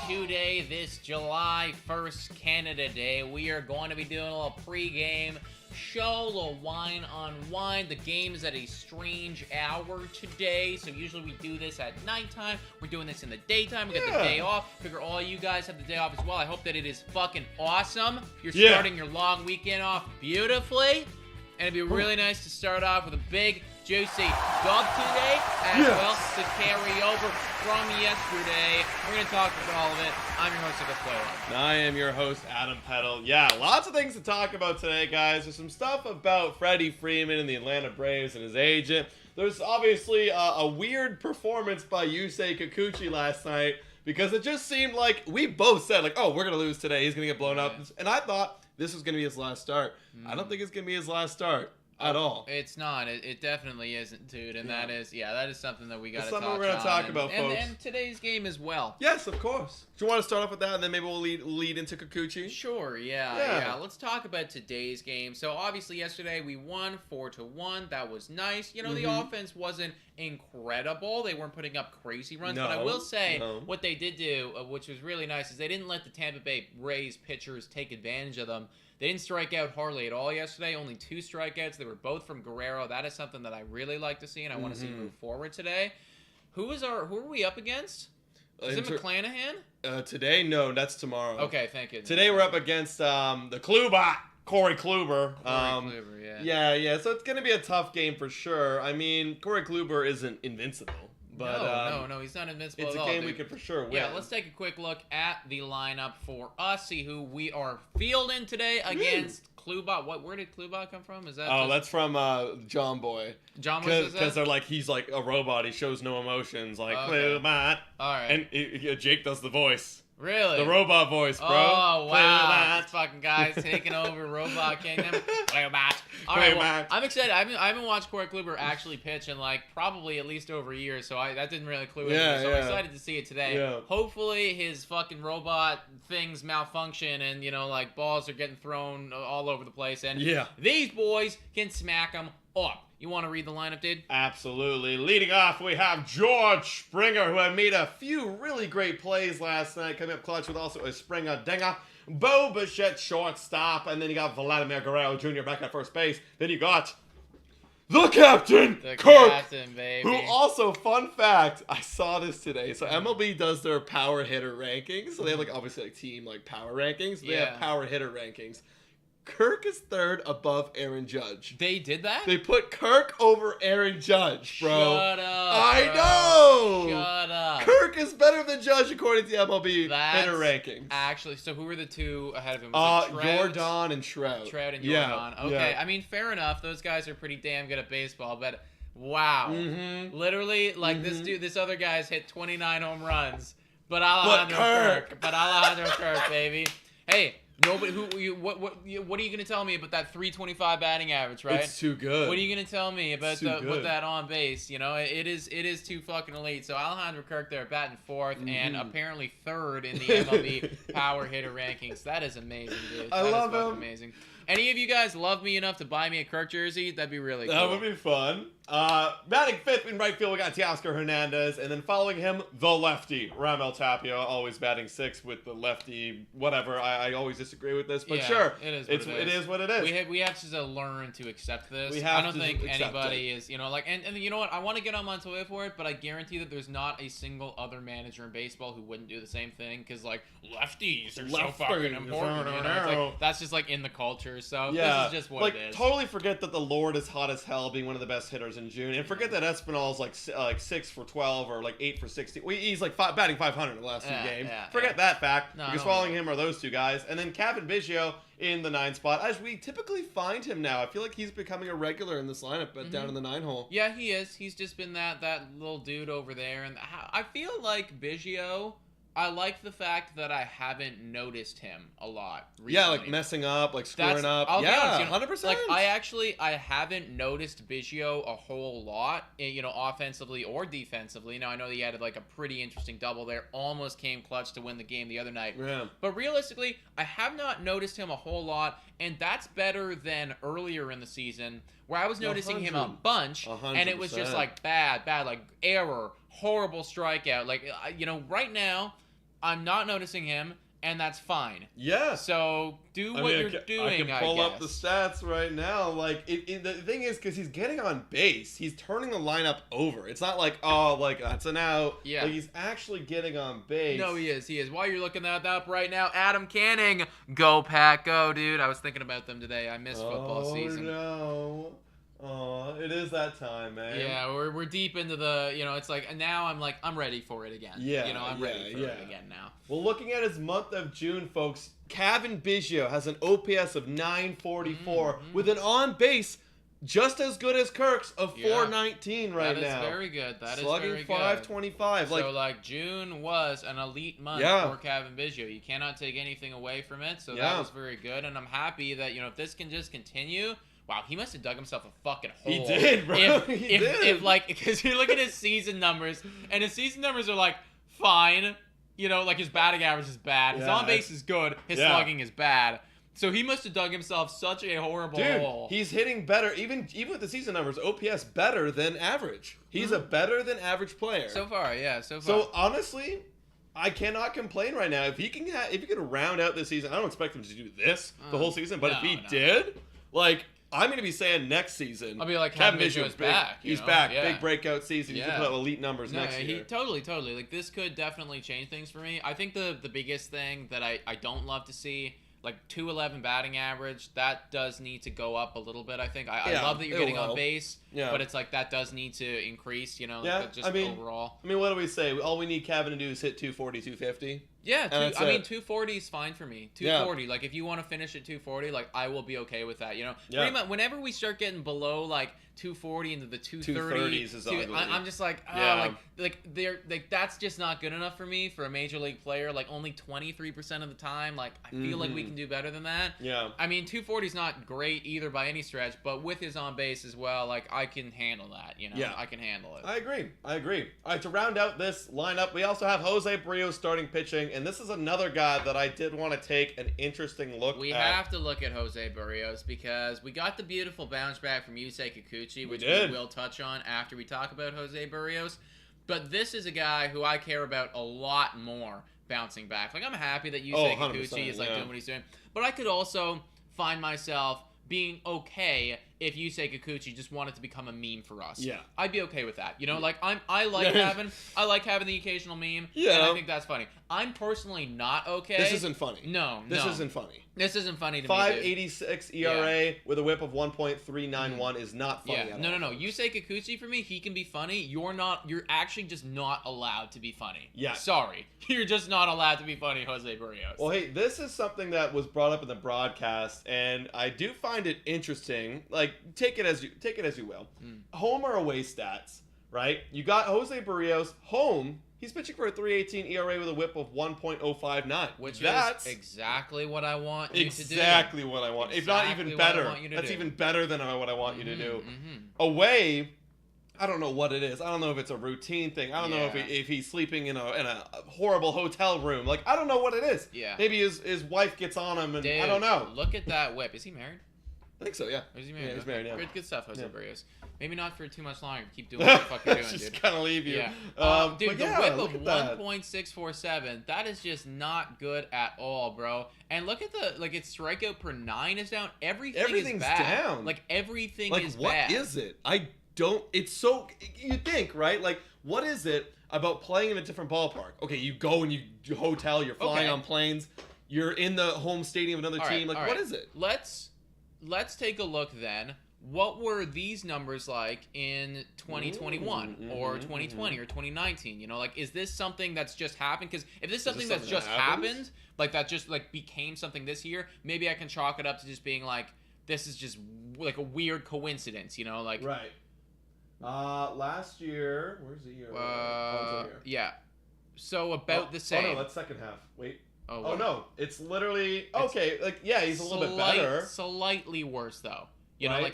Today, this July 1st, Canada Day, we are going to be doing a little pregame show, a little wine on wine. The game is at a strange hour today, so usually we do this at nighttime. We're doing this in the daytime. We got the day off. Figure all you guys have the day off as well. I hope that it is fucking awesome. You're starting your long weekend off beautifully, and it'd be really nice to start off with a big, juicy dub today, as well to carry over from yesterday. We're going to talk about all of it. I'm your host, Kikuchi. And I am your host, Adam Peddle. Yeah, lots of things to talk about today, guys. There's some stuff about Freddy Freeman and the Atlanta Braves and his agent. There's obviously a weird performance by Yusei Kikuchi last night, because it just seemed like we both said, like, oh, we're going to lose today. He's going to get blown up. And I thought this was going to be his last start. I don't think it's going to be his last start. At all. It's not. It definitely isn't, dude. And that is something that we got to talk about. Something we're going to talk about, folks. And today's game as well. Yes, of course. Do you want to start off with that, and then maybe we'll lead into Kikuchi? Sure, yeah. Let's talk about today's game. So, obviously, yesterday we won 4-1. That was nice. You know, the offense wasn't incredible. They weren't putting up crazy runs. But I will say, what they did do, which was really nice, is they didn't let the Tampa Bay Rays pitchers take advantage of them. They didn't strike out hardly at all yesterday. Only 2 strikeouts. They were both from Guerrero. That is something that I really like to see, and I want to see move forward today. Who are we up against? Is it McClanahan? Today? No, that's tomorrow. Okay, thank you. Today we're up against the Kluber, Corey Kluber. Kluber, Yeah. So it's going to be a tough game for sure. I mean, Corey Kluber isn't invincible. But, no, he's not invincible at all. It's a game we could for sure win. Yeah, let's take a quick look at the lineup for us, see who we are fielding today against Kluber. Where did Kluber come from? Is that? That's from John Boy. John Boy says that? Because they're like, he's like a robot. He shows no emotions. Like, Kluber. All right. And Jake does the voice. Really? The robot voice, bro. Oh, wow. This fucking guy's taking over Robot Kingdom. All right, well, I'm excited. I haven't watched Corey Kluber actually pitch in, like, probably at least over a year, so that didn't really clue in me. So I'm excited to see it today. Yeah. Hopefully his fucking robot things malfunction and, you know, like, balls are getting thrown all over the place, and these boys can smack them up. You want to read the lineup, dude? Absolutely. Leading off, we have George Springer, who had made a few really great plays last night, coming up clutch with also a Springer dinger. Bo Bichette, shortstop, and then you got Vladimir Guerrero Jr. back at first base. Then you got the captain, Kirk, baby. who also, fun fact, I saw this today. So MLB does their power hitter rankings. So they have, like, obviously, like, team, like, power rankings. They have power hitter rankings. Kirk is third above Aaron Judge. They did that? They put Kirk over Aaron Judge, bro. Shut up, I know! Shut up. Kirk is better than Judge according to the MLB hitter rankings. Actually, so who were the 2 ahead of him? Jordan and Trout. Trout and Jordan. Okay, I mean, fair enough. Those guys are pretty damn good at baseball, but wow. Literally, like, this other guy's hit 29 home runs. But Alejandro Kirk, baby. Hey, nobody. What are you gonna tell me about that 325 batting average, right? It's too good. What are you gonna tell me about with that on base? You know, it is too fucking elite. So Alejandro Kirk there batting 4th and apparently 3rd in the MLB power hitter rankings. That is amazing, dude. I love him. Amazing. Any of you guys love me enough to buy me a Kirk jersey? That'd be really cool. That would be fun. Batting 5th in right field, we got Teoscar Hernandez, and then following him, the lefty, Ramel Tapia, always batting 6th with the lefty, whatever. I always disagree with this, but sure. It is what it is. We have to learn to accept this. I don't think anybody is, you know, like, and you know what? I want to get on Montoya for it, but I guarantee that there's not a single other manager in baseball who wouldn't do the same thing, because, like, lefties are so fucking important. You know? It's like, that's just, like, in the culture. So this is just what it is. Totally forget that the Lord is hot as hell, being one of the best hitters in June, and forget that Espinal's like 6 for 12 or like 8 for 60. He's like batting 500 in the last 2 games. Forget that fact. Because following him are those 2 guys, and then Kevin Biggio in the 9 spot, as we typically find him now. I feel like he's becoming a regular in this lineup, but down in the 9 hole. Yeah, he is. He's just been that little dude over there, and I feel like Biggio. I like the fact that I haven't noticed him a lot recently. Yeah, like messing up, like screwing up. I'll be honest, you know, 100%. Like, I haven't noticed Biggio a whole lot, you know, offensively or defensively. Now, I know he had, like, a pretty interesting double there. Almost came clutch to win the game the other night. Yeah. But realistically, I have not noticed him a whole lot, and that's better than earlier in the season, where I was noticing him a bunch, and it was just, like, bad, like, error, horrible strikeout. Like, right now, I'm not noticing him, and that's fine. Yeah. So do what you're doing. I can pull up the stats right now. Like, the thing is, because he's getting on base, he's turning the lineup over. It's not like, that's an out. Yeah. Like, he's actually getting on base. No, he is. He is. While you're looking that up right now, Adam Canning, go Pack, go, dude. I was thinking about them today. I missed football season. Oh, no. It is that time, man. Yeah, we're deep into the, it's like, now I'm ready for it again. Yeah. I'm ready for it again now. Well, looking at his month of June, folks, Kevin Bichette has an OPS of 944 with an on-base just as good as Kirk's of 419 right now. That is very good. That Slugging is very 525. good. So, June was an elite month for Kevin Bichette. You cannot take anything away from it, so that was very good. And I'm happy that, if this can just continue... Wow, he must have dug himself a fucking hole. He did, bro. He did. Because you look at his season numbers, and his season numbers are, fine. His batting average is bad. His on-base is good. His slugging is bad. So he must have dug himself such a horrible hole. He's hitting better, even with the season numbers, OPS better than average. He's a better than average player. So far, yeah, so far. So, honestly... I cannot complain right now. If he can round out this season, I don't expect him to do this the whole season, but if he did, I'm going to be saying next season. I'll be like, Kevin Bichette is back. He's back. Big breakout season. He's going to put up elite numbers next year. Totally. This could definitely change things for me. I think the biggest thing that I don't love to see, 211 batting average, that does need to go up a little bit, I think. I love that you're getting on base, but it's that does need to increase, overall. I mean, what do we say? All we need Kevin to do is hit 240, 250. Yeah, 240 is fine for me. 240, if you want to finish at 240, I will be okay with that. Pretty much whenever we start getting below 240 into the 230s is ugly. I'm just that's just not good enough for me for a major league player. Only 23% of the time, I feel like we can do better than that. Yeah. I mean, 240 is not great either by any stretch, but with his on base as well, I can handle that. I can handle it. I agree. All right, to round out this lineup, we also have Jose Berrios starting pitching. And this is another guy that I did want to take an interesting look at. We have to look at Jose Berrios because we got the beautiful bounce back from Yusei Kikuchi, which we will touch on after we talk about Jose Berrios. But this is a guy who I care about a lot more bouncing back. I'm happy that Yusei Kikuchi is doing what he's doing. But I could also find myself being okay if Yusei Kikuchi just wanted to become a meme for us. Yeah. I'd be okay with that. I like having the occasional meme. Yeah. And I think that's funny. I'm personally not okay. This isn't funny. No. This isn't funny. This isn't funny to me. 5.86 ERA with a whip of 1.391 is not funny at all. No. Yusei Kikuchi, for me, he can be funny. You're actually just not allowed to be funny. Yeah. Sorry. You're just not allowed to be funny, Jose Berrios. Well, hey, this is something that was brought up in the broadcast, and I do find it interesting. Take it as you will. Home or away stats, right? You got Jose Berrios home. He's pitching for a 3.18 ERA with a whip of 1.059. Which is exactly what I want you to do. Exactly what I want. If not even better. That's even better than what I want you to do. Away, I don't know what it is. I don't know if it's a routine thing. I don't know if he's sleeping in a horrible hotel room. I don't know what it is. Yeah. Maybe his wife gets on him, and Dude, I don't know. Look at that whip. Is he married? I think so, yeah. Or is he married? Yeah, he's married, yeah. Good stuff, Jose Berrios. Maybe not for too much longer. Keep doing what the fuck you're doing, dude. Just kind of leave you. Yeah. Dude, the whip of 1.647, that is just not good at all, bro. And look at its strikeout per 9 is down. Everything's is bad. Down. Everything is what bad. What is it? It's so, you think, right? What is it about playing in a different ballpark? Okay, you go and you hotel, you're flying on planes, you're in the home stadium of another team. What is it? Let's take a look then. What were these numbers like in 2021 or 2020 or 2019? Is this something that's just happened? Because if this is something that's just happened, that just became something this year, maybe I can chalk it up to just being this is just a weird coincidence, Right. Last year, where's the year? Yeah. So about the same. Oh no, that's second half. Wait. Oh no, it's literally okay. He's a little bit better. Slightly worse though.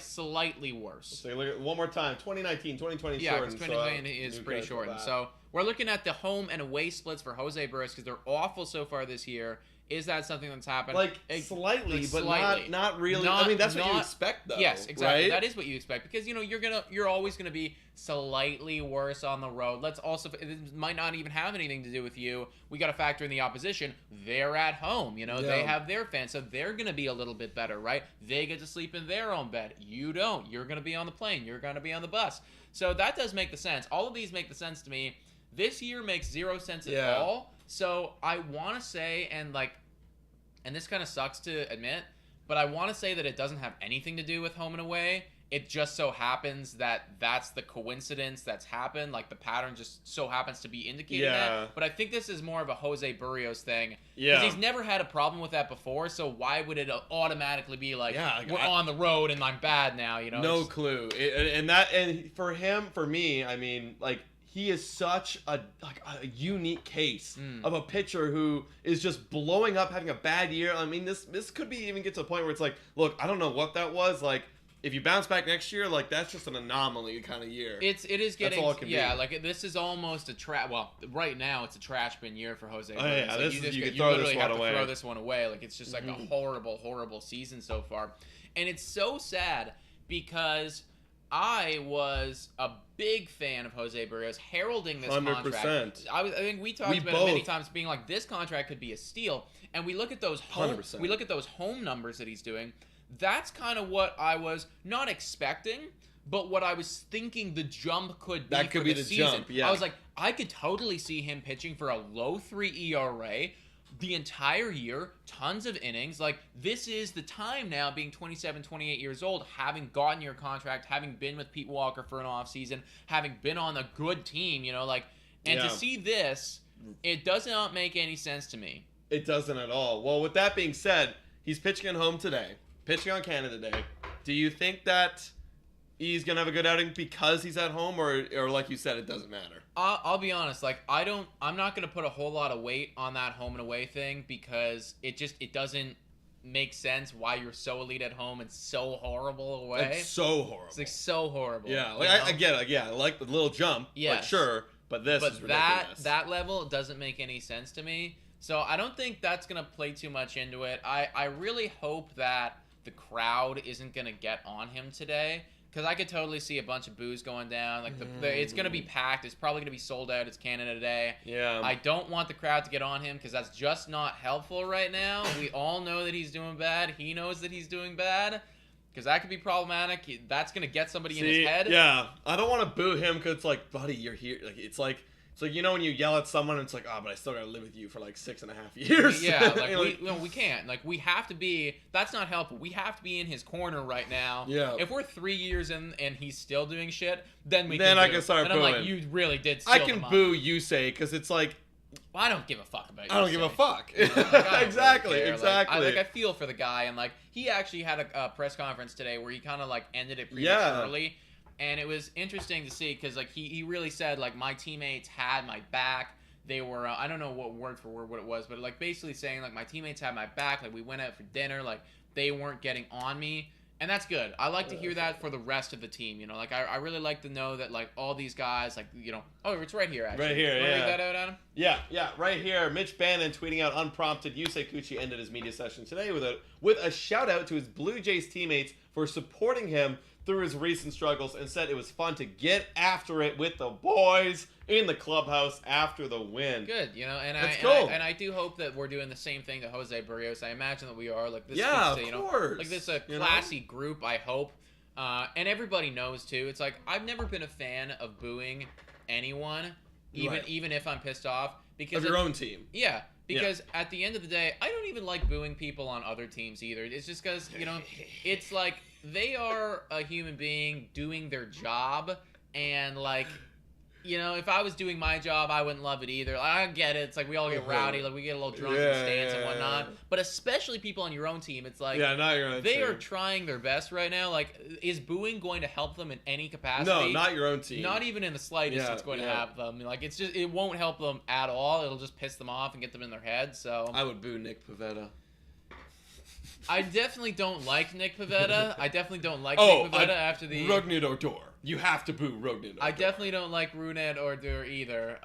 Slightly worse. So look at one more time. 2019, 2020 yeah, because 2020 is pretty shortened. So we're looking at the home and away splits for Jose Berrios because they're awful so far this year Is that something that's happened? Like slightly, like but slightly. not really. Not, I mean, that's what you expect, though. Yes, exactly. Right? That is what you expect because you're always gonna be slightly worse on the road. Let's also, it might not even have anything to do with you. We got to factor in the opposition. They're at home. They have their fans, so they're gonna be a little bit better, right? They get to sleep in their own bed. You don't. You're gonna be on the plane. You're gonna be on the bus. So that does make the sense. All of these make the sense to me. This year makes zero sense at all. So I want to say, and this kind of sucks to admit, but I want to say that it doesn't have anything to do with home and away. It just so happens that that's the coincidence that's happened. Like, the pattern just so happens to be indicating that. But I think this is more of a Jose Berrios thing. Yeah. Because he's never had a problem with that before, so why would it automatically be like, we're on the road and I'm bad now, No clue. And for me, I mean, like, he is such a unique case of a pitcher who is just blowing up, having a bad year. I mean, this could be even get to a point where it's like, look, I don't know what that was. Like, if you bounce back next year, like, that's just an anomaly kind of year. It is getting, that's all it can be. Like, this is almost right now it's a trash bin year for Jose. Oh, yeah, like, you literally have to throw this one away. Like, it's just like a horrible, horrible season so far. And it's so sad because I was a big fan of Jose Berrios, heralding this 100%. contract. I think we talked about it many times, being like, this contract could be a steal. And we look at those home numbers that he's doing. That's kind of what I was not expecting, but what I was thinking the jump could be. That could be the season. Jump. Yeah. I was like, I could totally see him pitching for a low 3 ERA. The entire year, tons of innings. Like, this is the time now, being 27, 28 years old, having gotten your contract, having been with Pete Walker for an offseason, having been on a good team, to see this, it does not make any sense to me. It doesn't at all. Well, with that being said, he's pitching at home today, pitching on Canada Day. Do you think that he's going to have a good outing because he's at home, or like you said, it doesn't matter? I'll be honest, like, I'm not going to put a whole lot of weight on that home and away thing because it doesn't make sense why you're so elite at home and so horrible away. It's so horrible. It's like so horrible. Yeah, like I get it. Yeah, I like the little jump. Yeah, like, sure, but this is ridiculous. that level doesn't make any sense to me. So I don't think that's going to play too much into it. I really hope that the crowd isn't going to get on him today. Because I could totally see a bunch of boos going down. Like, it's going to be packed. It's probably going to be sold out. It's Canada Day. Yeah. I don't want the crowd to get on him because that's just not helpful right now. We all know that he's doing bad. He knows that he's doing bad. Because that could be problematic. That's going to get somebody in his head. Yeah. I don't want to boo him because it's like, buddy, you're here. Like, it's like when you yell at someone and it's like, oh, but I still got to live with you for like 6.5 years. Yeah, like, we can't. Like, we have to be, that's not helpful. We have to be in his corner right now. Yeah. If we're 3 years in and he's still doing shit, then I can start booing. And I'm like, you really did steal I can boo Yusei because it's like, well, I don't give a fuck about you. I don't give a fuck. Exactly. I feel for the guy, and like, he actually had a press conference today where he kind of like ended it prematurely. And it was interesting to see because, like, he really said, like, my teammates had my back. They were, I don't know what word for word what it was, but, like, basically saying, like, my teammates had my back. Like, we went out for dinner. Like, they weren't getting on me. And that's good. I like to hear that for the rest of the team. Like, I really like to know that, like, all these guys, like, oh, it's right here, actually. Right here, yeah. Read that out, Adam? Yeah, right here. Mitch Bannon tweeting out unprompted. Yusei Kikuchi ended his media session today with a shout-out to his Blue Jays teammates for supporting him through his recent struggles and said it was fun to get after it with the boys in the clubhouse after the win. Good, and cool. And I do hope that we're doing the same thing to Jose Berrios. I imagine that we are. Like, this of course. Like, this classy group, I hope. And everybody knows too. It's like, I've never been a fan of booing anyone, even if I'm pissed off, because of your own team. Yeah. Because at the end of the day, I don't even like booing people on other teams either. It's just because, it's like, they are a human being doing their job, and, like, if I was doing my job, I wouldn't love it either. Like, I get it. It's like we all get rowdy, like we get a little drunk in the stands and whatnot. But especially people on your own team, it's like, not your own they team. are trying their best right now. Like, is booing going to help them in any capacity? No, not your own team. Not even in the slightest. It's going to have them. Like, it won't help them at all. It'll just piss them off and get them in their head. So I would boo Nick Pivetta. I definitely don't like Nick Pivetta. Nick Pivetta after the... Rougned Odor. You have to boo Rougned Odor. I definitely don't like Rougned Odor either.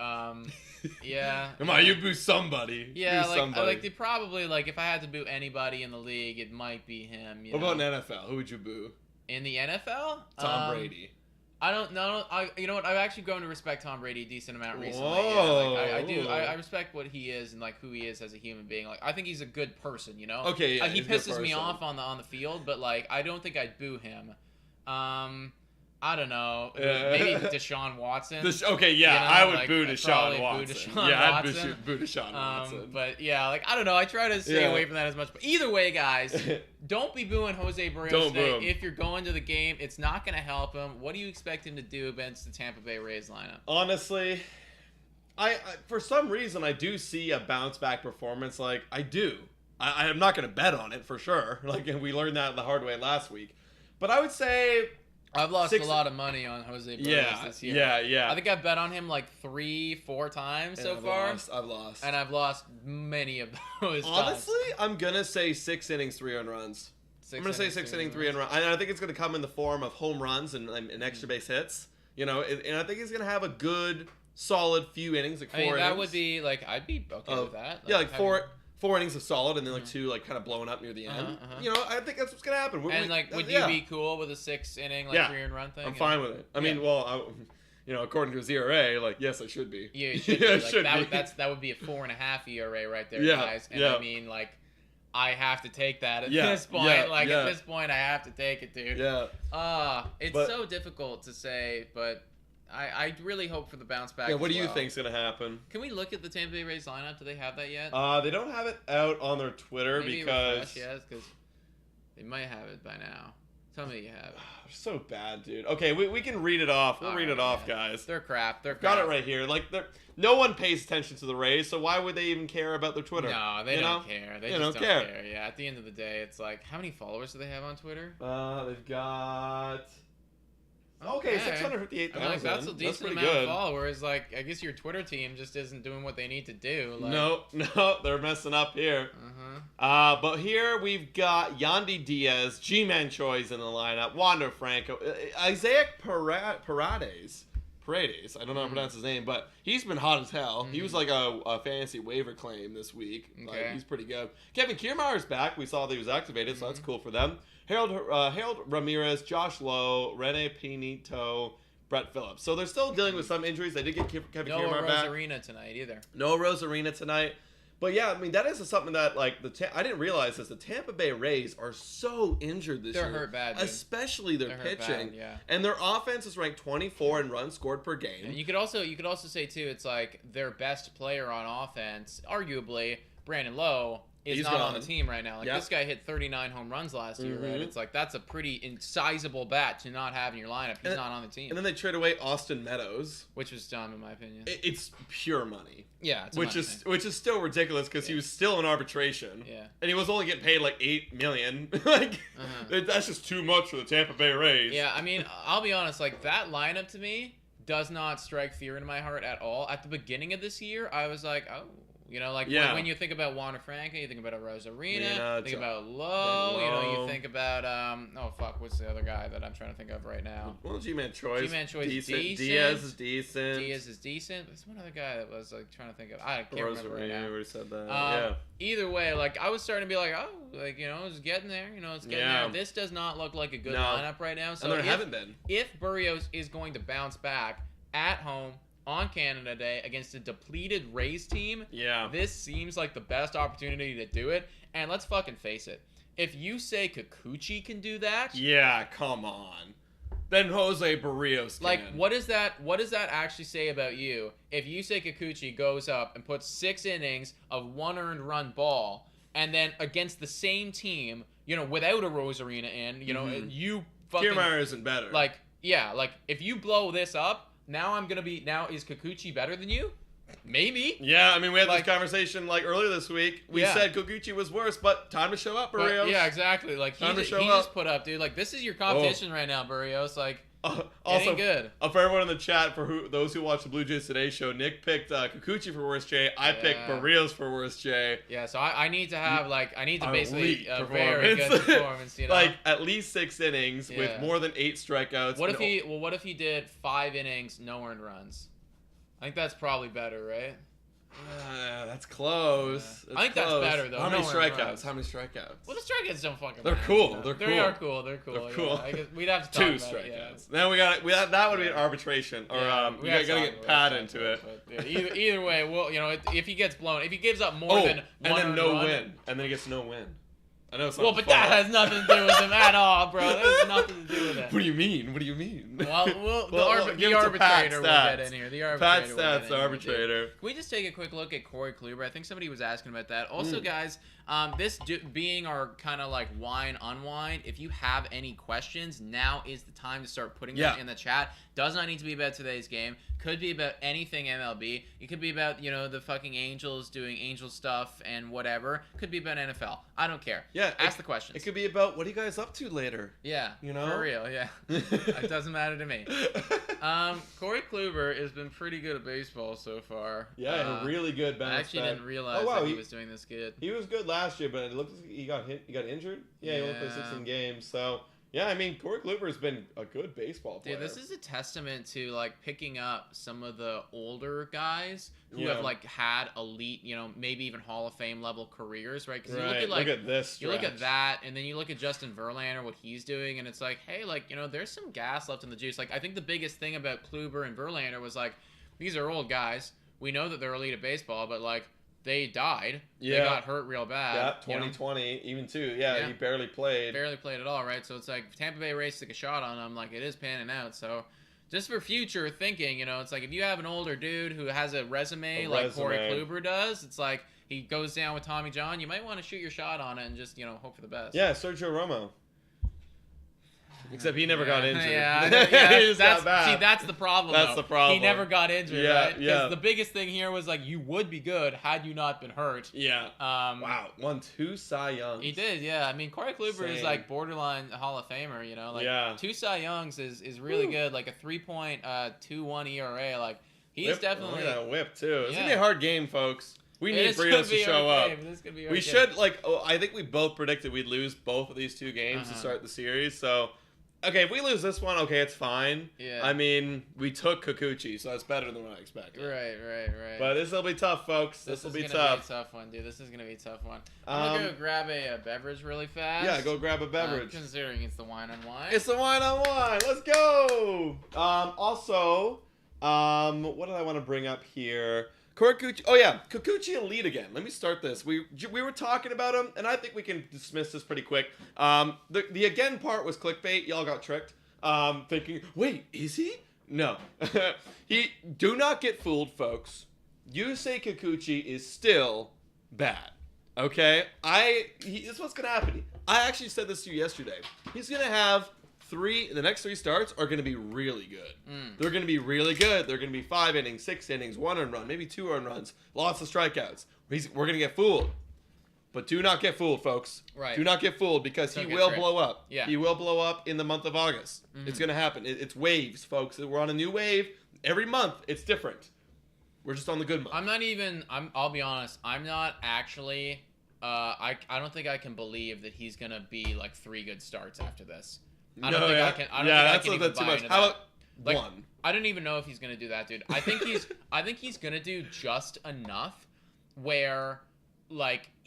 Yeah. Come on, you boo somebody. Yeah, boo somebody. they probably, if I had to boo anybody in the league, it might be him. What about in NFL? Who would you boo? In the NFL? Tom Brady. I don't know. You know what? I've actually grown to respect Tom Brady a decent amount recently. Whoa. Yeah, I do. I respect what he is and who he is as a human being. I think he's a good person. You know. Okay. Yeah, he pisses me off on the field, but I don't think I'd boo him. I don't know. Maybe Deshaun Watson. Okay, yeah, I would boo Deshaun Watson. I'd boo Deshaun Watson. But yeah, I don't know. I try to stay away from that as much. But either way, guys, don't be booing Jose Berrios today. If you're going to the game, it's not going to help him. What do you expect him to do against the Tampa Bay Rays lineup? Honestly, I for some reason I do see a bounce back performance. I do. I'm not going to bet on it for sure. We learned that the hard way last week. But I would say. I've lost a lot of money on Jose Berrios this year. Yeah. I think I've bet on him 3-4 times so far. I've lost. And I've lost many of those Honestly, I'm going to say 6 innings, 3 earned runs. I'm going to say 6 innings, 3 earned runs. And I think it's going to come in the form of home runs and extra base hits. And I think he's going to have a good, solid few innings, 4 innings. That would be, I'd be okay with that. Yeah, 4 innings of solid and then 2 kind of blowing up near the end. I think that's what's gonna happen. Would you be cool with a 6 inning 3 earned run thing? I'm fine with it. I mean, according to his ERA, yes, I should be. Yeah, you should be. That would be a 4.5 ERA right there, guys. And I mean, I have to take that at this point. At this point, I have to take it, dude. Yeah. It's so difficult to say, but. I really hope for the bounce back. Yeah, what do you think's gonna happen? Can we look at the Tampa Bay Rays lineup? Do they have that yet? They don't have it out on their Twitter because they might have it by now. Tell me you have it. They're so bad, dude. Okay, we can read it off. We'll read it off, guys. They're crap. Got it right here. No one pays attention to the Rays, so why would they even care about their Twitter? No, they don't care. They just don't care. Yeah, at the end of the day, it's how many followers do they have on Twitter? They've got. Okay, 658,000. That's a decent amount of followers. I guess your Twitter team just isn't doing what they need to do. No, they're messing up here. But here we've got Yandy Diaz, G-Man Choi's in the lineup, Wander Franco, Isaiah Paredes. I don't know how to pronounce his name, but he's been hot as hell. He was a fantasy waiver claim this week. Okay. He's pretty good. Kevin Kiermaier's back. We saw that he was activated, so that's cool for them. Harold Ramirez, Josh Lowe, Rene Pinito, Brett Phillips. So they're still dealing with some injuries. They did get Kevin Kiermaier back. No Rosarina tonight either. No Rosarina tonight. But yeah, I mean, that is something that, I didn't realize this. The Tampa Bay Rays are so injured this year. They're hurt bad, dude. Especially their pitching. Bad, yeah. And their offense is ranked 24 in runs scored per game. And you could also say, too, it's their best player on offense, arguably, Brandon Lowe, is not on the team right now. This guy hit 39 home runs last year, right? It's that's a pretty sizable bat to not have in your lineup. He's not on the team. And then they trade away Austin Meadows, which was dumb in my opinion. It's pure money. Yeah, it's which is still ridiculous because he was still in arbitration. Yeah, and he was only getting paid $8 million. That's just too much for the Tampa Bay Rays. Yeah, I mean, I'll be honest. That lineup to me does not strike fear into my heart at all. At the beginning of this year, I was like, oh. When you think about Wander Franco, you think about a Rosarina, think about Lowe, you think about, what's the other guy that I'm trying to think of right now? Well, G-Man Choi's decent. Diaz is decent. There's one other guy that was, trying to think of. I can't remember right now. Already said that. Either way, I was starting to be it's getting there. It's getting there. This does not look like a good lineup right now. So and there haven't been. If Berrios is going to bounce back at home, on Canada Day against a depleted Rays team, this seems like the best opportunity to do it. And let's fucking face it. If Yusei Kikuchi can do that... Yeah, come on. Then Jose Berrios can. What does that actually say about you if Yusei Kikuchi goes up and puts 6 innings of 1 earned run ball and then against the same team, without a Rosarina in, you fucking... Kiermaier isn't better. If you blow this up, now is Kikuchi better than you? Maybe. Yeah, I mean, we had this conversation earlier this week. We said Kikuchi was worse, but time to show up, Berrios. Yeah, exactly. He just put up, dude. This is your competition right now, Berrios. Also, good. For everyone in the chat, those who watch the Blue Jays Today show, Nick picked Kikuchi for worst J. I picked Berrios for worst J. Yeah, so I need to have basically a elite very good performance. You know, like at least 6 innings with more than 8 strikeouts. What if he did 5 innings, no earned runs? I think that's probably better, right? That's close. I think that's better though. How many strikeouts? How many strikeouts? Well, the strikeouts don't fucking They're matter. cool. You know? They're cool. They are cool. They're cool. They're cool. I guess we'd have to talk 2 about strikeouts. It, Then that would be an arbitration, or we gotta get Pat into it. Either way, well, if he gets blown, if he gives up more than and one then no run, win, and then he gets no win. I know it's not. Well, but that has nothing to do with him at all, bro. That has nothing to do with it. What do you mean? What do you mean? Well, the arbitrator will get in here. The arbitrator Pat Stats, the arbitrator. Can we just take a quick look at Corey Kluber? I think somebody was asking about that. Also, guys, this being our kind of like wine unwind, if you have any questions, now is the time to start putting them in the chat. Does not need to be about today's game. Could be about anything MLB. It could be about, the fucking Angels doing Angel stuff and whatever. Could be about NFL. I don't care. Yeah. Ask the questions. It could be about what are you guys up to later? Yeah. For real, yeah. It doesn't matter to me. Corey Kluber has been pretty good at baseball so far. Yeah, really good bounce. I actually didn't realize that he was doing this good. He was good last year, but it looks like he got injured. Yeah, he only played 16 games, so... Yeah, I mean, Corey Kluber has been a good baseball player. Dude, this is a testament to, picking up some of the older guys who have, had elite, maybe even Hall of Fame level careers, right? Because you look at this stretch. You look at that, and then you look at Justin Verlander, what he's doing, and it's like, hey, there's some gas left in the juice. I think the biggest thing about Kluber and Verlander was, these are old guys. We know that they're elite at baseball, but, they died. Yeah. They got hurt real bad. Yeah, 2020, even too. Yeah, he barely played. Barely played at all, right? So it's like Tampa Bay Rays took a shot on him. It is panning out. So just for future thinking, it's like if you have an older dude who has a resume like Corey Kluber does, it's like he goes down with Tommy John, you might want to shoot your shot on it and just, hope for the best. Yeah, Sergio Romo. Except he never got injured. That's the problem. That's the problem. He never got injured, right? Yeah. Because the biggest thing here was you would be good had you not been hurt. Yeah. Wow. Won 2 Cy Youngs. He did, yeah. I mean, Corey Kluber is borderline Hall of Famer. 2 Cy Youngs is really good. A 3.21 ERA. He's definitely. Look at that whip too. It's gonna be a hard game, folks. We need Berrios to show up. We should I think we both predicted we'd lose both of these 2 games to start the series. So. Okay, if we lose this one, it's fine. Yeah. I mean, we took Kikuchi, so that's better than what I expected. Right. But this will be tough, folks. This will be tough. This is going to be a tough one, dude. This is going to be a tough one. I'm going to go grab a beverage really fast. Yeah, go grab a beverage. Considering it's the wine on wine. It's the wine on wine. Let's go. Also, what did I want to bring up here? Kikuchi. Oh yeah, Kikuchi elite again. Let me start this. We were talking about him, and I think we can dismiss this pretty quick. The again part was clickbait. Y'all got tricked. Thinking, wait, is he? No. Do not get fooled, folks. Yusei Kikuchi is still bad. Okay? This is what's gonna happen. I actually said this to you yesterday. He's gonna have the next 3 starts are going to be really good. They're going to be really good. They're going to be 5 innings, 6 innings, 1 earned run, maybe 2 earned runs, lots of strikeouts. We're going to get fooled. But do not get fooled, folks. Right. Do not get fooled because he will blow up. Yeah. He will blow up in the month of August. It's going to happen. It's waves, folks. We're on a new wave. Every month, it's different. We're just on the good month. I'll be honest. I'm not actually, I don't think I can believe that he's going to be 3 good starts after this. I don't think I can. I don't think I can even buy into that. How about 1? I don't even know if he's gonna do that, dude. I think he's gonna do just enough where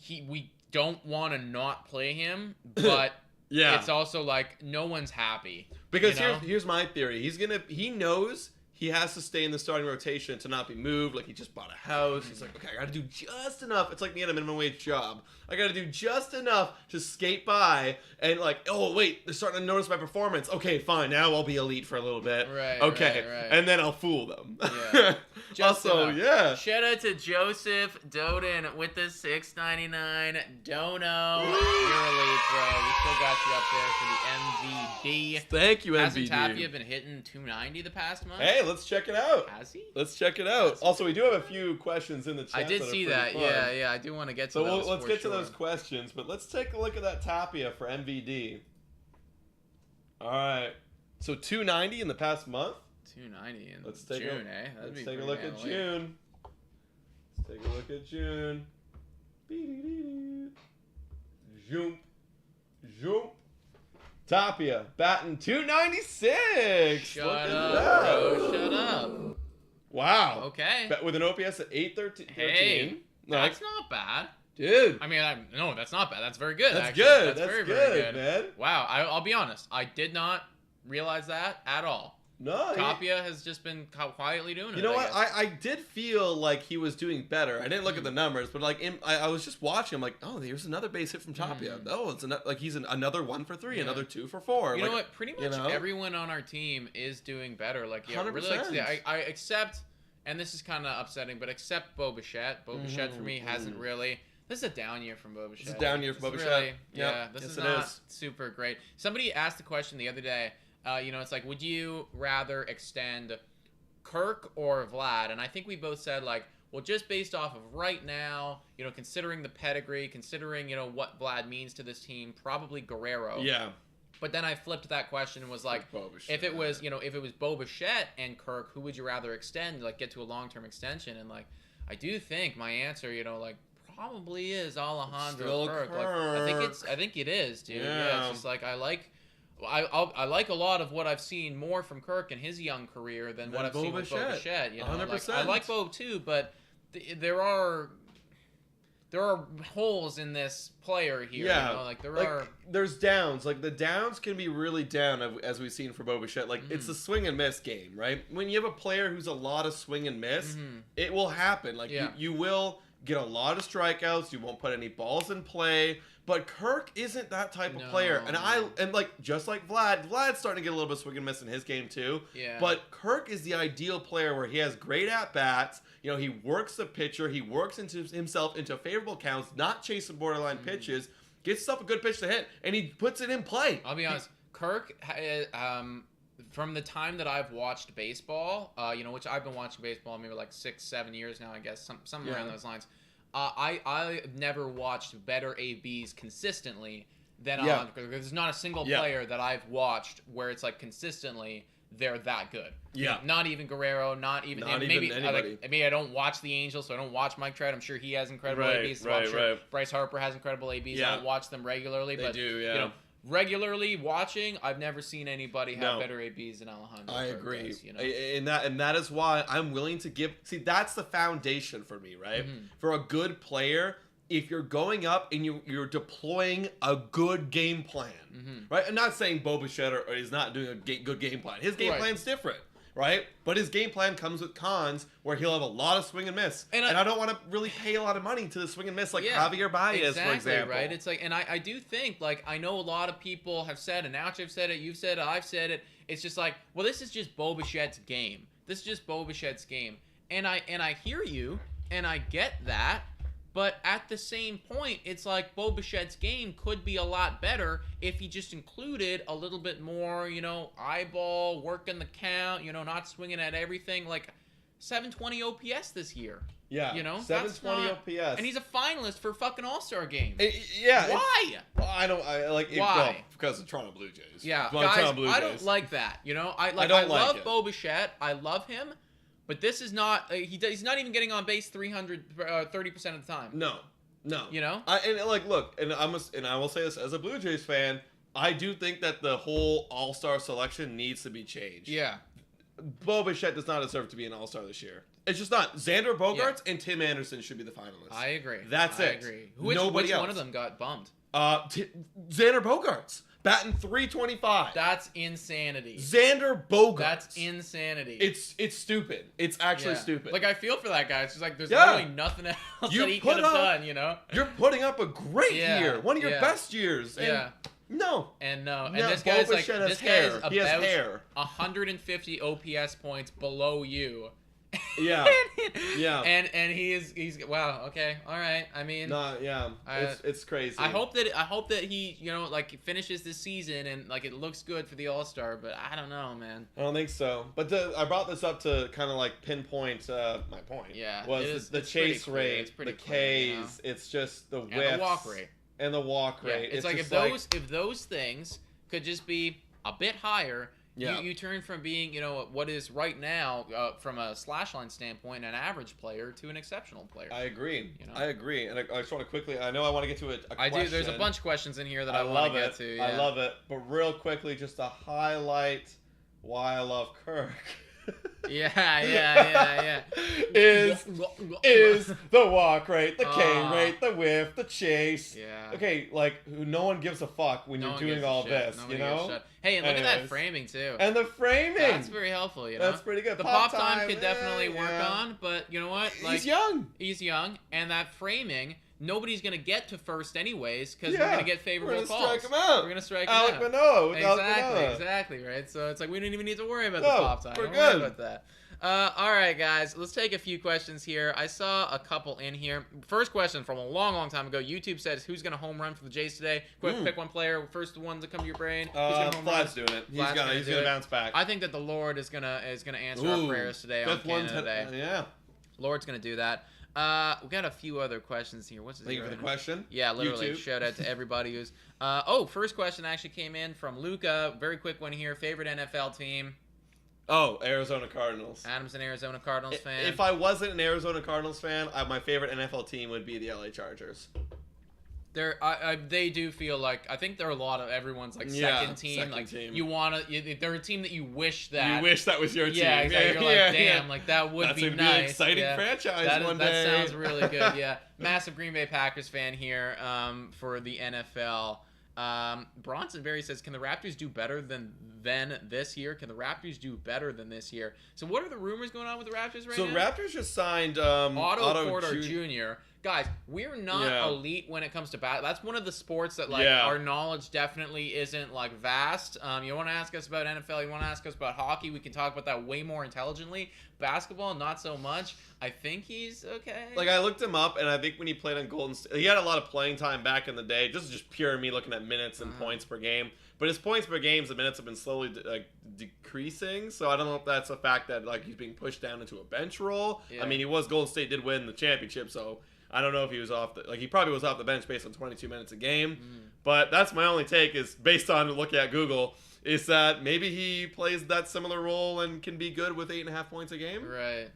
we don't want to not play him, but it's also no one's happy. Because here's my theory. He knows he has to stay in the starting rotation to not be moved. He just bought a house. He's like, okay, I got to do just enough. It's like me at a minimum wage job. I got to do just enough to skate by and oh, wait, they're starting to notice my performance. Okay, fine. Now I'll be elite for a little bit. Right. Okay. Right. And then I'll fool them. Yeah. Also, yeah. Shout out to Joseph Doden with the $6.99 dono. You're elite, bro. We still got you up there for the MVD. Thank you, MVD. Hasn't Tapia been hitting 290 the past month? Hey, let's check it out. Has he? Let's check it out. Also, we do have a few questions in the chat. I did see that. Fun. Yeah. I do want to get to those. So let's get to those questions, but let's take a look at that Tapia for MVD. All right. So 290 in the past month. 290 in Let's take June, a, eh? Let's take a look at June. Let's take a look at June. Zoom. Zoom. Tapia batting 296. Shut Look at up, that. bro. Shut up. Wow. Okay. With an OPS at 813. Hey, that's not bad. Dude. I mean, no, that's not bad. That's very good. That's actually. good. That's very, good, very good, man. Wow. I'll be honest. I did not realize that at all. No. Tapia has just been quietly doing it. You know what? I did feel like he was doing better. I didn't look at the numbers, but like I was just watching. I'm like, oh, there's another base hit from Tapia. Oh, it's like he's another 1 for 3, another 2 for 4. You know what? Pretty much everyone on our team is doing better. Like, yeah, 100%. really. Like, I accept, and this is kind of upsetting, but except Bo Bichette. Bo Bichette for me hasn't really. This is a down year from Bo Bichette. It's a down year from Bo Bichette. Really, yeah, this is not super great. Somebody asked the question the other day. It's like, would you rather extend Kirk or Vlad? And I think we both said, like, well, just based off of right now, considering the pedigree, considering, what Vlad means to this team, probably Guerrero. Yeah. But then I flipped that question and was like, if it was Bo Bichette and Kirk, who would you rather extend, like, get to a long-term extension? And, like, I do think my answer, probably is Alejandro Kirk. Like, I think it is, dude. Yeah, it's just like I like a lot of what I've seen more from Kirk in his young career than what I've seen with Bo Bichette. 100%. I like Bo too, but there are holes in this player here. Yeah, there's downs. Like the downs can be really down, as we've seen for Bo Bichette. Like it's a swing and miss game, right? When you have a player who's a lot of swing and miss, it will happen. Like you will get a lot of strikeouts. You won't put any balls in play. But Kirk isn't that type of player. And like just like Vlad's starting to get a little bit of swing and miss in his game too. Yeah. But Kirk is the ideal player where he has great at bats. He works the pitcher. He works himself into favorable counts, not chasing borderline pitches. Gets himself a good pitch to hit, and he puts it in play. I'll be honest. Kirk, from the time that I've watched baseball, which I've been watching baseball maybe like 6-7 years now, I guess, somewhere around those lines. I've never watched better ABs consistently than there's not a single player that I've watched where it's like consistently they're that good. Yeah. Not even Guerrero, not even maybe anybody. Maybe I don't watch the Angels, so I don't watch Mike Trout. I'm sure he has incredible ABs. I'm sure Bryce Harper has incredible ABs. Yeah. I don't watch them regularly, They but do, regularly watching, I've never seen anybody have better ABs than Alejandro. I agree. Does, and that is why I'm willing to give. See, that's the foundation for me, right? For a good player, if you're going up and you're deploying a good game plan, right? I'm not saying Bo Bichette is not doing a good game plan. His game plan's different. Right? But his game plan comes with cons where he'll have a lot of swing and miss. And I don't want to really pay a lot of money to the swing and miss like Javier Baez, for example. Right? It's like, and I do think, like, I know a lot of people have said, and Ouch have said it, you've said it, I've said it. It's just like, well, this is just Bo Bichette's game. This is just Bo Bichette's game. And I hear you, and I get that. But at the same point, it's like Bo Bichette's game could be a lot better if he just included a little bit more, eyeball, working the count, not swinging at everything. Like 720 OPS this year. Yeah. 720 OPS. And he's a finalist for fucking All-Star game. Why? Why? Because of Toronto Blue Jays. Yeah, guys, I don't like that. I love Bo Bichette. I love him. But this is not. He's not even getting on base 30% of the time. No. Look, and I will say this as a Blue Jays fan, I do think that the whole All-Star selection needs to be changed. Yeah. Bo Bichette does not deserve to be an All-Star this year. It's just not. Xander Bogaerts and Tim Anderson should be the finalists. I agree. That's it. I agree. Nobody else. One of them got bumped? Xander Bogaerts. Batting 325. That's insanity. Xander Bogaerts. That's insanity. It's stupid. It's actually stupid. Like, I feel for that guy. It's just like there's really nothing else that he could have done, You're putting up a great year. One of your best years. And no. And this guy's like, this guy is about he has hair. 150 OPS points below you. Yeah. And he's wow, okay, all right. I mean, it's crazy. I hope that he, finishes this season and like it looks good for the All-Star, but I don't know, man. I don't think so. But I brought this up to kind of like pinpoint my point. Yeah. Was the chase rate, the Ks, it's just the whiffs. And the walk rate. And the walk rate. It's like if those things could just be a bit higher, Yeah. You turn from being, what is right now, from a slash line standpoint, an average player to an exceptional player. I agree. You know? I agree. And I just want to quickly, I know I want to get to a question. I do. There's a bunch of questions in here that I want to get to. Yeah. I love it. But real quickly, just to highlight why I love Kirk. Yeah. Is the walk rate, the cane rate, the whiff, the chase. Yeah. Okay, no one gives a fuck when you're doing all this, Nobody gives a shit. Hey, and look at that framing too. And the framing. That's very helpful, That's pretty good. The pop time could definitely work on, but you know what? He's young. He's young, and that framing, nobody's going to get to first anyways because we're going to get favorable calls. We're going to strike him out. We're going to strike him out. Manoah. Exactly, right? So it's like we don't even need to worry about the pop time. We're don't good. worry about that. All right, guys. Let's take a few questions here. I saw a couple in here. First question from a long, long time ago. YouTube says, who's going to home run for the Jays today? Quick, pick one player. First one to come to your brain. Who's going to home run? Vlad's doing it. He's going to bounce back. I think that the Lord is gonna answer our prayers today on Canada Day. Yeah. Lord's going to do that. We got a few other questions here. What's this? Thank you for the question. Yeah, literally. YouTube. Shout out to everybody who's. First question actually came in from Luca. Very quick one here. Favorite NFL team? Oh, Arizona Cardinals. Adam's an Arizona Cardinals fan. If I wasn't an Arizona Cardinals fan, my favorite NFL team would be the LA Chargers. They do feel like, I think they're a lot of everyone's second team. They're a team that you wish that. You wish that was your team. Yeah, exactly. You're damn, that would be nice. That's an exciting franchise one day. That sounds really good. Yeah, massive Green Bay Packers fan here for the NFL. Bronson Berry says, can the Raptors do better than this year? Can the Raptors do better than this year? So what are the rumors going on with the Raptors right now? So Raptors just signed Otto Porter Jr. Guys, we're not elite when it comes to basketball. That's one of the sports that our knowledge definitely isn't vast. You want to ask us about NFL, you want to ask us about hockey, we can talk about that way more intelligently. Basketball, not so much. I think he's okay. I looked him up, and I think when he played on Golden State, he had a lot of playing time back in the day. This is just pure me looking at minutes and points per game. But his points per game, the minutes have been slowly decreasing. So I don't know if that's a fact that he's being pushed down into a bench role. Yeah. I mean, Golden State did win the championship, so I don't know if he was off he probably was off the bench based on 22 minutes a game. But that's my only take, is based on looking at Google, is that maybe he plays that similar role and can be good with 8.5 points a game. Right.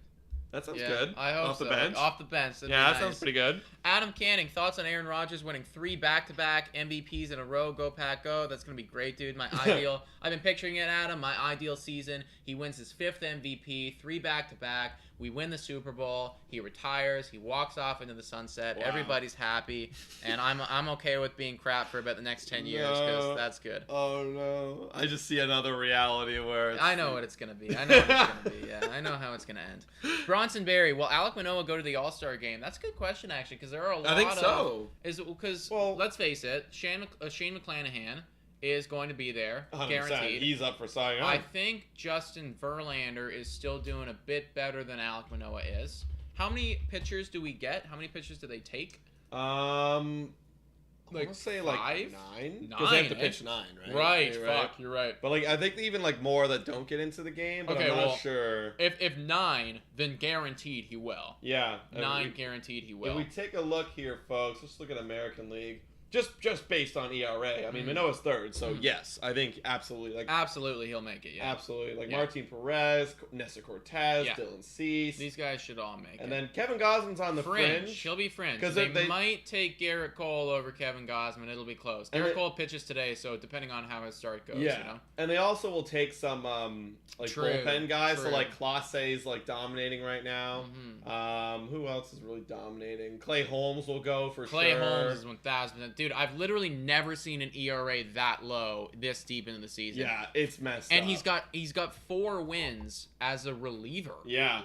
That sounds good. I hope off so. The bench. Off the bench. That sounds pretty good. Adam Canning, thoughts on Aaron Rodgers winning 3 back-to-back MVPs in a row? Go Pack, go. That's going to be great, dude. My ideal. I've been picturing it, Adam. My ideal season. He wins his 5th MVP, 3 back-to-back. We win the Super Bowl. He retires. He walks off into the sunset. Wow. Everybody's happy, and I'm okay with being crap for about the next 10 years because that's good. Oh no! I just see another reality where I know what it's gonna be. I know what it's gonna be. Yeah, I know how it's gonna end. Bronson Berry, will Alek Manoah go to the All-Star game? That's a good question actually, because there are a lot. I think so. Let's face it, Shane McClanahan is going to be there, 100%. Guaranteed. He's up for Cy Young. I think Justin Verlander is still doing a bit better than Alek Manoah is. How many pitchers do we get? How many pitchers do they take? I want to say 5? 9. Because they have to pitch 9, right? Right. Fuck, you're right. But I think even more that don't get into the game. But I'm not sure. If 9, then guaranteed he will. Yeah. 9 guaranteed he will. If we take a look here, folks, let's look at American League. Just based on ERA. I mean, Manoah's 3rd, so yes, I think absolutely. Absolutely, he'll make it, yeah. Absolutely. Martin Perez, Nestor Cortez, Dylan Cease. These guys should all make it. And then Kevin Gausman's on the fringe. He'll be fringe. Because they might take Garrett Cole over Kevin Gausman. It'll be close. Garrett Cole pitches today, so depending on how his start goes, And they also will take some bullpen guys. So Clase's dominating right now. Who else is really dominating? Clay Holmes will go for sure. Clay Holmes is 1,000%. Dude, I've literally never seen an ERA that low this deep into the season. Yeah, it's messed up. And he's got 4 wins as a reliever. Yeah.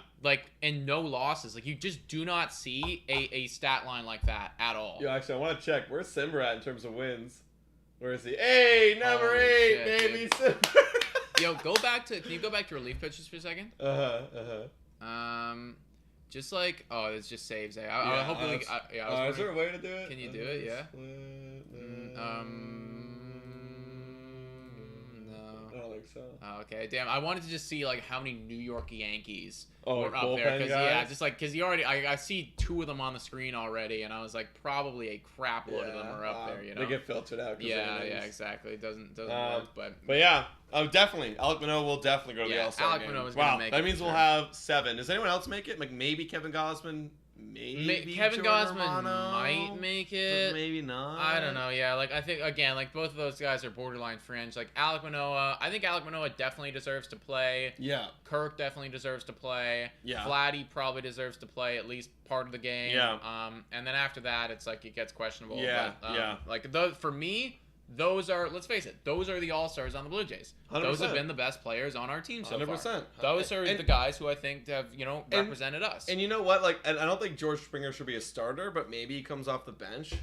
And no losses. You just do not see a stat line like that at all. Yeah, actually, I want to check. Where's Simber at in terms of wins? Where is he? Hey, number 8, baby, Simber. Yo, can you go back to relief pitches for a second? Just it's just saves. Is there a way to do it? Can you do it? Yeah. No. I don't think So. Oh, okay, damn. I wanted to just see like how many New York Yankees Oh, were up there, bullpen yeah, guys? just like because you already, I see 2 of them on the screen already, and I was like, probably a crap load of them are up there, you know. They get filtered out. Yeah, exactly. It doesn't work, but yeah, definitely. Alek Manoah will definitely go to the All-Star Alek game. Manoah is gonna make it. That means for we'll sure. have 7. Does anyone else make it? Like maybe Kevin Gausman. Maybe Kevin Jordan Gausman Romano, might make but it. maybe not. I don't know. Yeah, like I think again, like both of those guys are borderline fringe. Like Alek Manoah, I think Alek Manoah definitely deserves to play. Yeah. Kirk definitely deserves to play. Yeah. Vladdy probably deserves to play at least part of the game. Yeah. And then after that, it's like it gets questionable. Yeah. But, Like those for me. Those are, let's face it, those are the all-stars on the Blue Jays. 100%. Those have been the best players on our team so 100%. far. Those are the guys who I think have, represented us. And you know what? Like, and I don't think George Springer should be a starter, but maybe he comes off the bench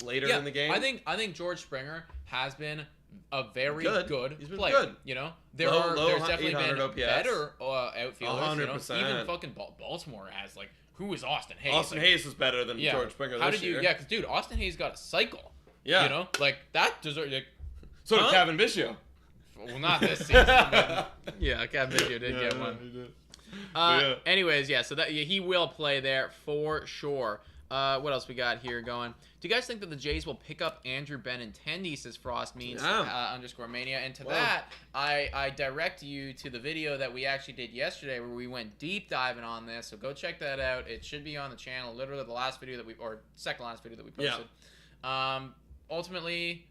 later in the game. I think George Springer has been a very good He's been player. good. You know, There's definitely been OPS. better outfielders. 100%. Even fucking Baltimore has like, who is Austin Hayes? Austin Hayes is better than George Springer How this did you? year. Yeah, because dude, Austin Hayes got a cycle. Yeah. You know, like that deserves. Like, so did Kevin Bichette. well, not this season. But yeah, Kevin Bichette did get one. He did. Anyways, so that he will play there for sure. What else we got here going? Do you guys think that the Jays will pick up Andrew Benintendi, says Frost means _ Mania? And to that, I direct you to the video that we actually did yesterday where we went deep diving on this. So go check that out. It should be on the channel. Literally the last video that or second last video that we posted. Yeah. Ultimately,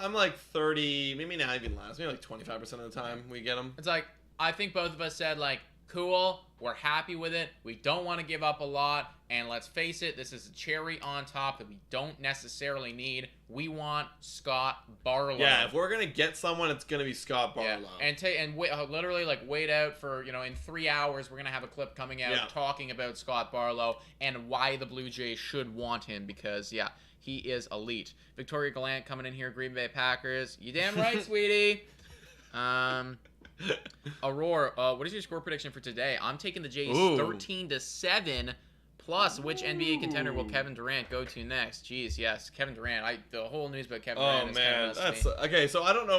I'm like 30, maybe not even less. Maybe like 25% of the time we get them. it's like I think both of us said like, cool, we're happy with it. We don't want to give up a lot, and let's face it, this is a cherry on top that we don't necessarily need. We want Scott Barlow. Yeah, if we're gonna get someone, it's gonna be Scott Barlow. Yeah. And literally like wait out for in 3 hours we're gonna have a clip coming out talking about Scott Barlow and why the Blue Jays should want him because he is elite. Victoria Gallant coming in here, Green Bay Packers. You damn right, sweetie. Aurora, what is your score prediction for today? I'm taking the Jays 13-7. Plus, which NBA contender will Kevin Durant go to next? Jeez, yes, Kevin Durant. The whole news about Kevin Durant is kind of that's okay. So I don't know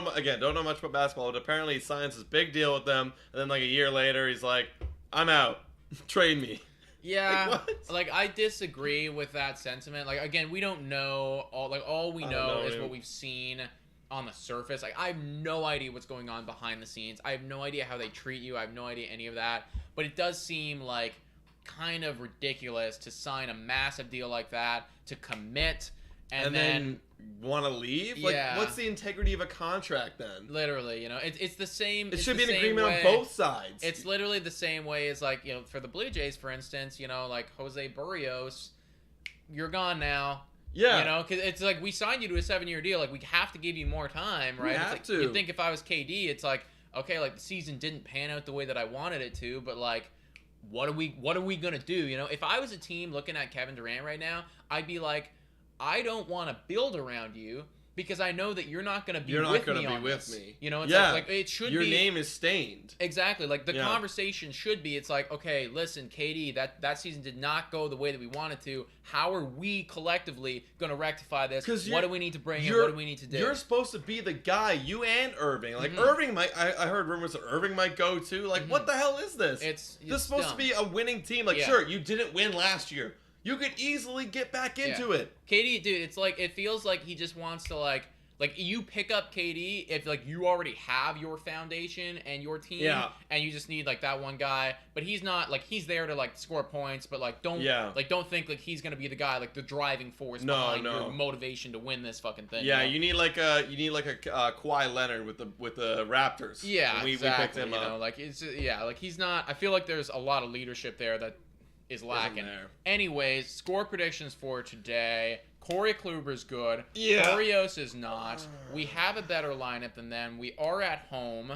much about basketball, but apparently he signs this big deal with them, and then like a year later, he's like, "I'm out, trade me." Yeah, like I disagree with that sentiment. Like again, we don't know all we know is what we've seen on the surface. Like I have no idea what's going on behind the scenes. I have no idea how they treat you. I have no idea any of that. But it does seem like kind of ridiculous to sign a massive deal like that, to commit and then want to leave. Like, what's the integrity of a contract then? Literally, it's the same. It should be an agreement on both sides. It's literally the same way as like for the Blue Jays, for instance. Like Jose Berrios, you're gone now. Yeah. Because it's like we signed you to a 7-year deal. Like we have to give you more time, right? We have to. You'd think if I was KD, it's like okay, like the season didn't pan out the way that I wanted it to, but like. What are we gonna do? If I was a team looking at Kevin Durant right now, I'd be like, I don't want to build around you because I know that you're not gonna be with me on this. It's like it should your be. Your name is stained. Exactly. Like the conversation should be. It's like, okay, listen, KD, that season did not go the way that we wanted to. How are we collectively gonna rectify this? What do we need to bring in? What do we need to do? You're supposed to be the guy. You and Irving. Like Irving might. I heard rumors that Irving might go too. Like what the hell is this? It's this is supposed to be a winning team. Like sure, you didn't win last year. You could easily get back into it. KD, dude, it's like it feels like he just wants to like you pick up KD if like you already have your foundation and your team and you just need like that one guy, but he's not like he's there to like score points, but like don't think like he's gonna be the guy like the driving force behind your motivation to win this fucking thing. Yeah, you need like a Kawhi Leonard with the Raptors. Yeah, we exactly. We picked him up. Like it's like he's not. I feel like there's a lot of leadership there that is lacking. Anyways, score predictions for today. Corey Kluber's good. Yeah. Berrios is not. We have a better lineup than them. We are at home.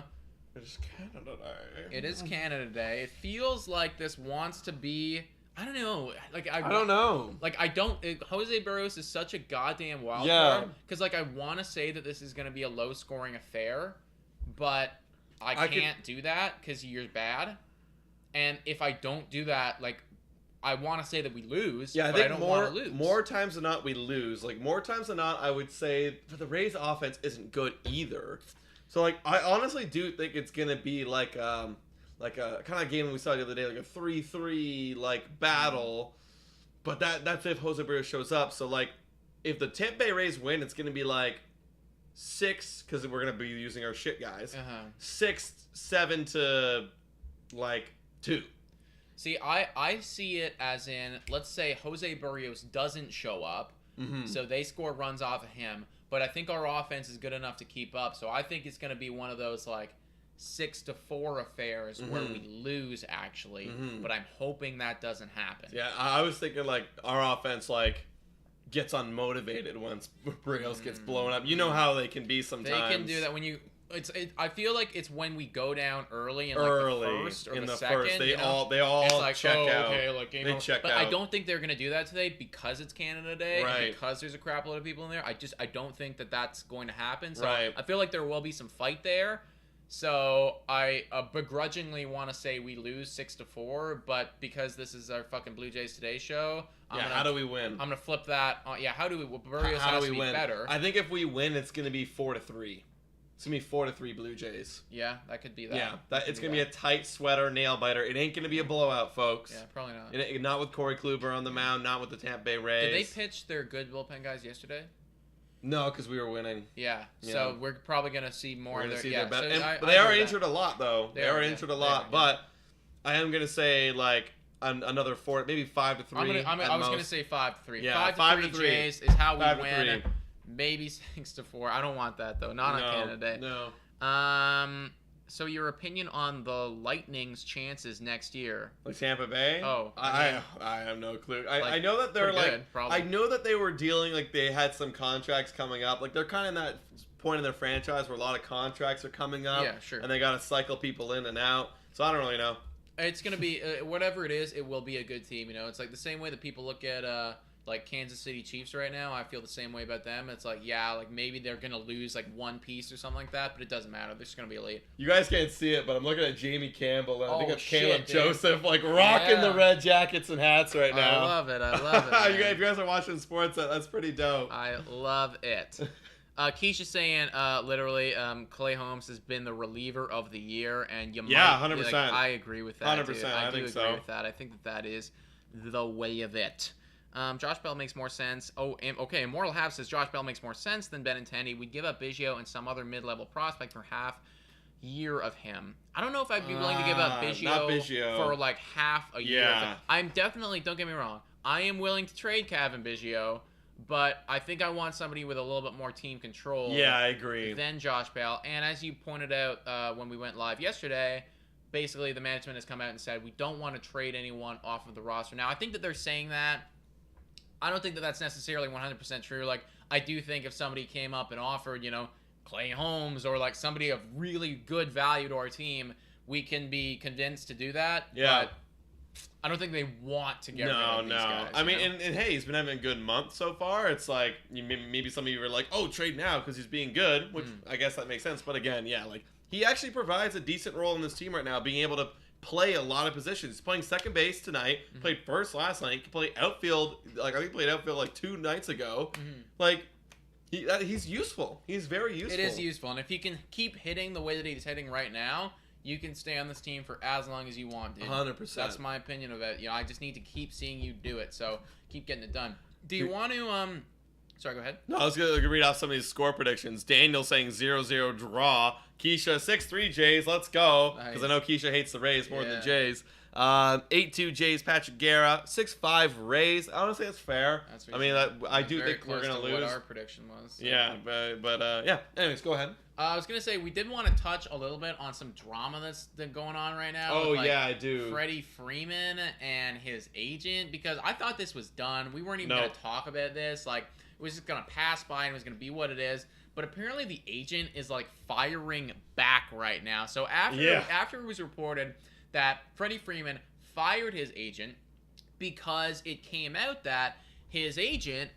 It is Canada Day. It is Canada Day. It feels like this wants to be. I don't know. Like I don't know. Like Jose Berrios is such a goddamn wild card. Because like I want to say that this is going to be a low scoring affair, but I can't do that because you're bad. And if I don't do that, like I want to say that we lose, yeah, I but think I don't want to lose. more times than not we lose. Like more times than not, I would say for the Rays offense isn't good either. So like I honestly do think it's gonna be like a kind of game we saw the other day, like a 3-3 like battle. But that's if Jose Berrios shows up. So like if the Tampa Bay Rays win, it's gonna be like 6 because we're gonna be using our shit guys. 6-7 to like 2. See, I see it as in, let's say Jose Berrios doesn't show up, so they score runs off of him, but I think our offense is good enough to keep up, so I think it's going to be one of those, like, 6-4 affairs where we lose, actually, but I'm hoping that doesn't happen. Yeah, I was thinking, like, our offense, like, gets unmotivated once Berrios gets blown up. You know how they can be sometimes. They can do that when you... I feel like it's when we go down early in like the first or the second. First, they all it's like, check out. Okay, like, they check but out. I don't think they're gonna do that today because it's Canada Day, right? And because there's a crap load of people in there. I don't think that that's going to happen. So right. I feel like there will be some fight there. So I begrudgingly want to say we lose 6-4, but because this is our fucking Blue Jays Today show, how do we win? I'm gonna flip that. How do we? Berrios how has do we to be win? better. I think if we win, it's gonna be 4-3. It's gonna be 4-3 Blue Jays. Yeah, that could be that. Yeah, it's gonna be a tight sweater nail biter. It ain't gonna be a blowout, folks. Yeah, probably not. Not with Corey Kluber on the mound. Not with the Tampa Bay Rays. Did they pitch their good bullpen guys yesterday? No, because we were winning. Yeah, so we're probably gonna see more. We're of gonna their, see their best. So But they are injured a lot, though. They are injured a lot. Yeah. But I am gonna say like another 4, maybe 5-3. I was gonna say 5-3. Yeah, 5-3 Jays is how we 5-3. win. Maybe 6-4. I don't want that though. Not on Canada Day. No. So your opinion on the Lightning's chances next year? Like Tampa Bay? Oh, I have no clue. I know that they're like good, probably. I know that they were dealing like they had some contracts coming up. Like they're kind of in that point in their franchise where a lot of contracts are coming up. Yeah, sure. And they got to cycle people in and out. So I don't really know. It's gonna be whatever it is. It will be a good team. You know, it's like the same way that people look at like Kansas City Chiefs right now. I feel the same way about them. It's like, yeah, like maybe they're gonna lose like one piece or something like that, but it doesn't matter. They're just gonna be elite. You guys can't see it, but I'm looking at Jamie Campbell and I think it's Caleb dude. Joseph like rocking the red jackets and hats right now. I love it. If you guys are watching sports, that's pretty dope. I love it. Keisha's saying, literally, Clay Holmes has been the reliever of the year, and 100%. Like, I agree with that. 100%. Dude. I do agree with that. I think that is the way of it. Josh Bell makes more sense. Okay. Immortal Half says Josh Bell makes more sense than Benintendi. We'd give up Biggio and some other mid-level prospect for half year of him. I don't know if I'd be willing to give up Biggio for like half a year. Yeah. I'm definitely, don't get me wrong, I am willing to trade Kevin Biggio, but I think I want somebody with a little bit more team control. Yeah, I agree. Than Josh Bell. And as you pointed out when we went live yesterday, basically the management has come out and said we don't want to trade anyone off of the roster. Now, I think that they're saying that. I don't think that that's necessarily 100% true. Like, I do think if somebody came up and offered, Clay Holmes or, like, somebody of really good value to our team, we can be convinced to do that. Yeah. But I don't think they want to get rid of these guys. I mean, and hey, he's been having a good month so far. It's like, maybe some of you were like, oh, trade now because he's being good, which I guess that makes sense. But again, yeah, like, he actually provides a decent role in this team right now, being able to play a lot of positions. He's playing second base tonight. Played first last night. He can play outfield. Like I think he played outfield like 2 nights ago. Like he's useful. He's very useful. It is useful, and if he can keep hitting the way that he's hitting right now, you can stay on this team for as long as you want, dude. 100%. That's my opinion of it. I just need to keep seeing you do it. So keep getting it done. Do you want to Sorry, go ahead. No, I was going to read off some of these score predictions. Daniel saying 0-0 draw. Keisha, 6-3 Jays. Let's go. Because I know Keisha hates the Rays more than the Jays. 8-2 Jays, Patrick Guerra. 6-5 Rays. Honestly, that's fair. I mean, I do think we're going to lose. What our prediction was. So. Yeah, but yeah. Anyways, go ahead. I was going to say, we did want to touch a little bit on some drama that's going on right now. Oh, with, like, yeah, I do. Freddy Freeman and his agent, because I thought this was done. We weren't even going to talk about this. Like, it was just going to pass by and it was going to be what it is. But apparently the agent is, like, firing back right now. So after it was reported that Freddy Freeman fired his agent because it came out that his agent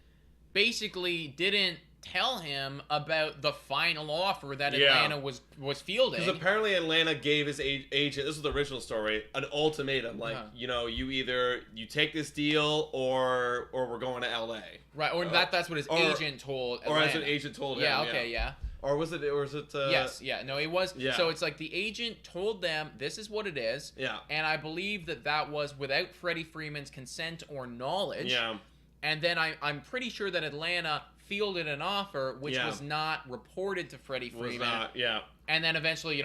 basically didn't tell him about the final offer that Atlanta was fielding. Because apparently Atlanta gave his agent, this is the original story, an ultimatum. Like, you either you take this deal or we're going to LA. Right, or that's what his agent told Atlanta. Or that's what agent told him. Yeah. Or was it? Yes, no, it was. Yeah. So it's like the agent told them this is what it is. Yeah. And I believe that was without Freddie Freeman's consent or knowledge. Yeah. And then I'm pretty sure that Atlanta fielded an offer which was not reported to Freddie Freeman. Was not, yeah. And then eventually,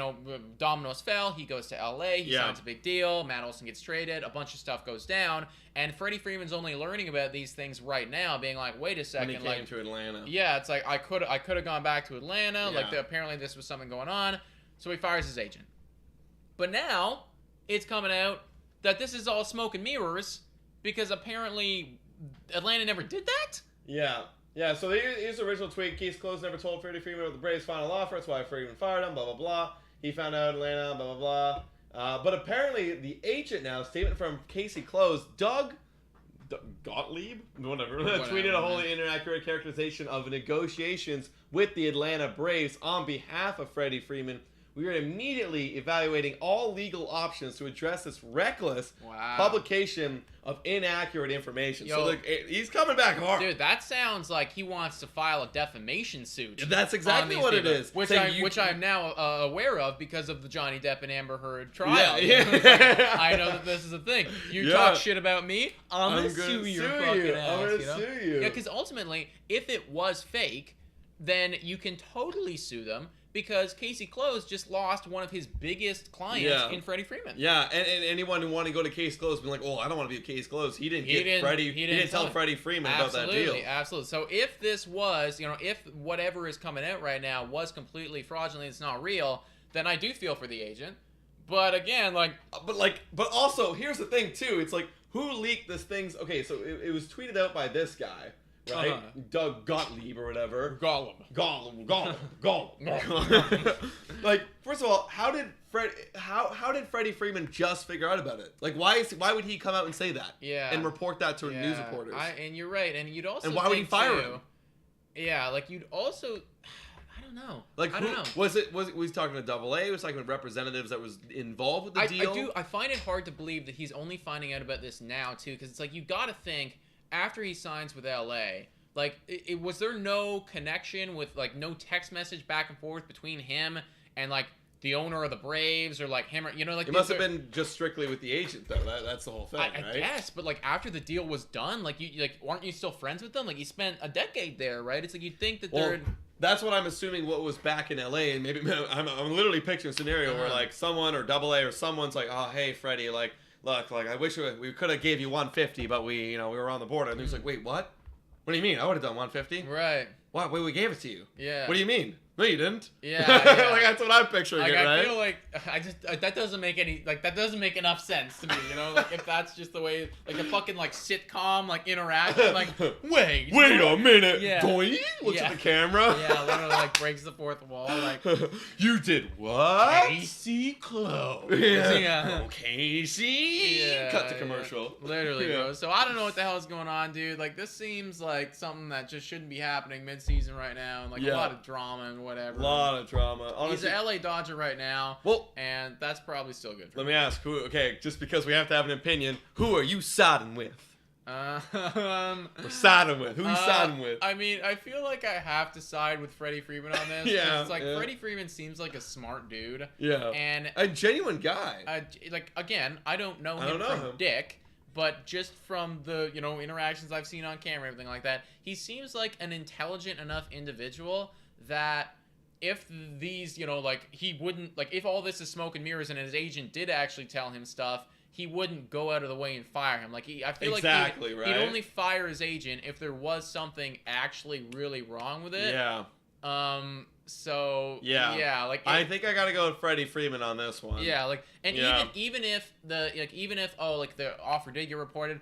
dominoes fell. He goes to LA. He signs a big deal. Matt Olson gets traded. A bunch of stuff goes down. And Freddie Freeman's only learning about these things right now, being like, wait a second. When he came to Atlanta. Yeah, it's like, I could have gone back to Atlanta. Yeah. Like, apparently this was something going on. So he fires his agent. But now, it's coming out that this is all smoke and mirrors because apparently Atlanta never did that? Yeah. Yeah, so here's the original tweet. Case closed, never told Freddie Freeman about the Braves' final offer. That's why Freeman fired him, blah, blah, blah. He found out Atlanta, blah, blah, blah. But apparently, the agent now, statement from Casey Close, Doug Gottlieb? Whatever. Tweeted a wholly inaccurate characterization of negotiations with the Atlanta Braves on behalf of Freddie Freeman. We are immediately evaluating all legal options to address this reckless publication of inaccurate information. So look, he's coming back hard. Dude, that sounds like he wants to file a defamation suit. That's exactly what it is. Which I'm now aware of because of the Johnny Depp and Amber Heard trial. Yeah. I know that this is a thing. You talk shit about me, I'm gonna sue your fucking ass. I'm gonna sue you. Yeah, because ultimately, if it was fake, then you can totally sue them. Because Casey Close just lost one of his biggest clients in Freddie Freeman. Yeah, and anyone who wanted to go to Case Close be like, "Oh, I don't want to be a Case Close." He didn't tell Freddie Freeman about that deal. Absolutely. So if this was, if whatever is coming out right now was completely fraudulent, it's not real, then I do feel for the agent. But again, but also here's the thing too. It's like, who leaked this thing? Okay, so it was tweeted out by this guy. Right? Doug Gottlieb or whatever. Gollum. Like, first of all, how did Freddie Freeman just figure out about it? Like, why would he come out and say that? Yeah. And report that to news reporters? And you're right. And you'd also. And why would he fire him? Yeah, like you'd also. I don't know. Like, I don't know. Was he talking to Double A? Was he talking to representatives that was involved with the deal? I find it hard to believe that he's only finding out about this now too, because it's like you got to think. After he signs with LA, like, was there no connection with, like, no text message back and forth between him and, like, the owner of the Braves or, like, him or, like... It must have been just strictly with the agent, though. That's the whole thing, right? I guess, but, like, after the deal was done, like, aren't you still friends with them? Like, you spent a decade there, right? It's like you'd think that they're... That's what I'm assuming what was back in LA, and maybe I'm literally picturing a scenario where, like, someone or Double A or someone's like, "Oh, hey, Freddie, like... Look, like, I wish we could have gave you 150, but we were on the border." And he was like, "Wait, what? What do you mean? I would have done 150." Right. What? Wait, we gave it to you. Yeah. What do you mean? No, you didn't. Yeah. Like, that's what I'm picturing. Like, right? I feel like that doesn't make enough sense to me. Like, if that's just the way, like, a fucking like sitcom like interaction. Like, wait a minute. Yeah. Doing? Looks at the camera. Yeah, literally like breaks the fourth wall. Like, you did what? Casey Close. Yeah. Oh, Casey. Yeah. Cut to commercial. Literally, bro. So I don't know what the hell is going on, dude. Like, this seems like something that just shouldn't be happening mid-season right now, and like a lot of drama and whatever. A lot of drama. Honestly, he's an LA Dodger right now. Well, and that's probably still good for me. Let me ask, just because we have to have an opinion, who are you siding with? Or siding with? Who are you siding with? I mean, I feel like I have to side with Freddie Freeman on this. Yeah. It's like Freddie Freeman seems like a smart dude. Yeah. And a genuine guy. Like, again, I don't know him from Dick. But just from the, interactions I've seen on camera, everything like that, he seems like an intelligent enough individual that if these, he wouldn't, like, if all this is smoke and mirrors and his agent did actually tell him stuff, he wouldn't go out of the way and fire him. Like, I feel like he'd only fire his agent if there was something actually really wrong with it. Yeah. So like I think I gotta go with Freddie Freeman on this one. Yeah, like, and even if the offer did get reported,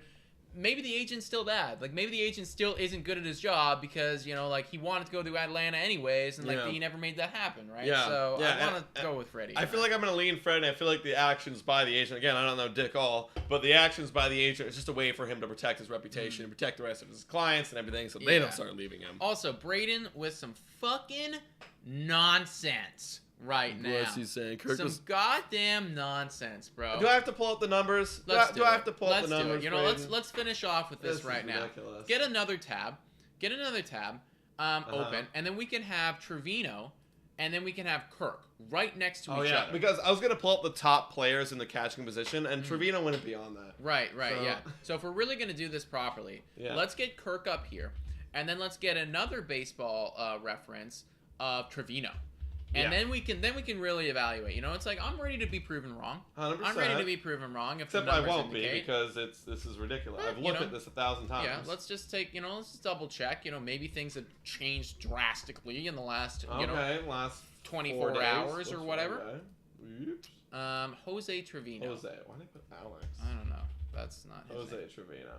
maybe the agent's still bad. Like, maybe the agent still isn't good at his job because, you know, like, he wanted to go to Atlanta anyways, and, like, he never made that happen, right? Yeah. So, I want to go with Freddie. I feel like I'm going to lean Fred, and I feel like the actions by the agent, again, I don't know Dick all, but the actions by the agent is just a way for him to protect his reputation and protect the rest of his clients and everything, so they don't start leaving him. Also, Braden with some fucking nonsense right now. What's he saying? Kirk some goddamn nonsense, bro. Do I have to pull up the numbers? Do I have to pull up the numbers? You know, let's finish off with this right now. Get another tab. Open, and then we can have Trevino, and then we can have Kirk right next to each other. Because I was gonna pull up the top players in the catching position, and Trevino wouldn't be on that. Right, yeah. So if we're really gonna do this properly, let's get Kirk up here, and then let's get another baseball reference of Trevino. And then we can really evaluate. You know, it's like, I'm ready to be proven wrong. 100%. I'm ready to be proven wrong. If Except the numbers I won't indicate. be because this is ridiculous. I've looked at this 1,000 times. Yeah, let's just take, let's just double check. You know, maybe things have changed drastically in the last, last 24 hours or whatever. Oops. Jose Trevino. Jose. Why did they put Alex? I don't know. That's not his Jose name. Trevino.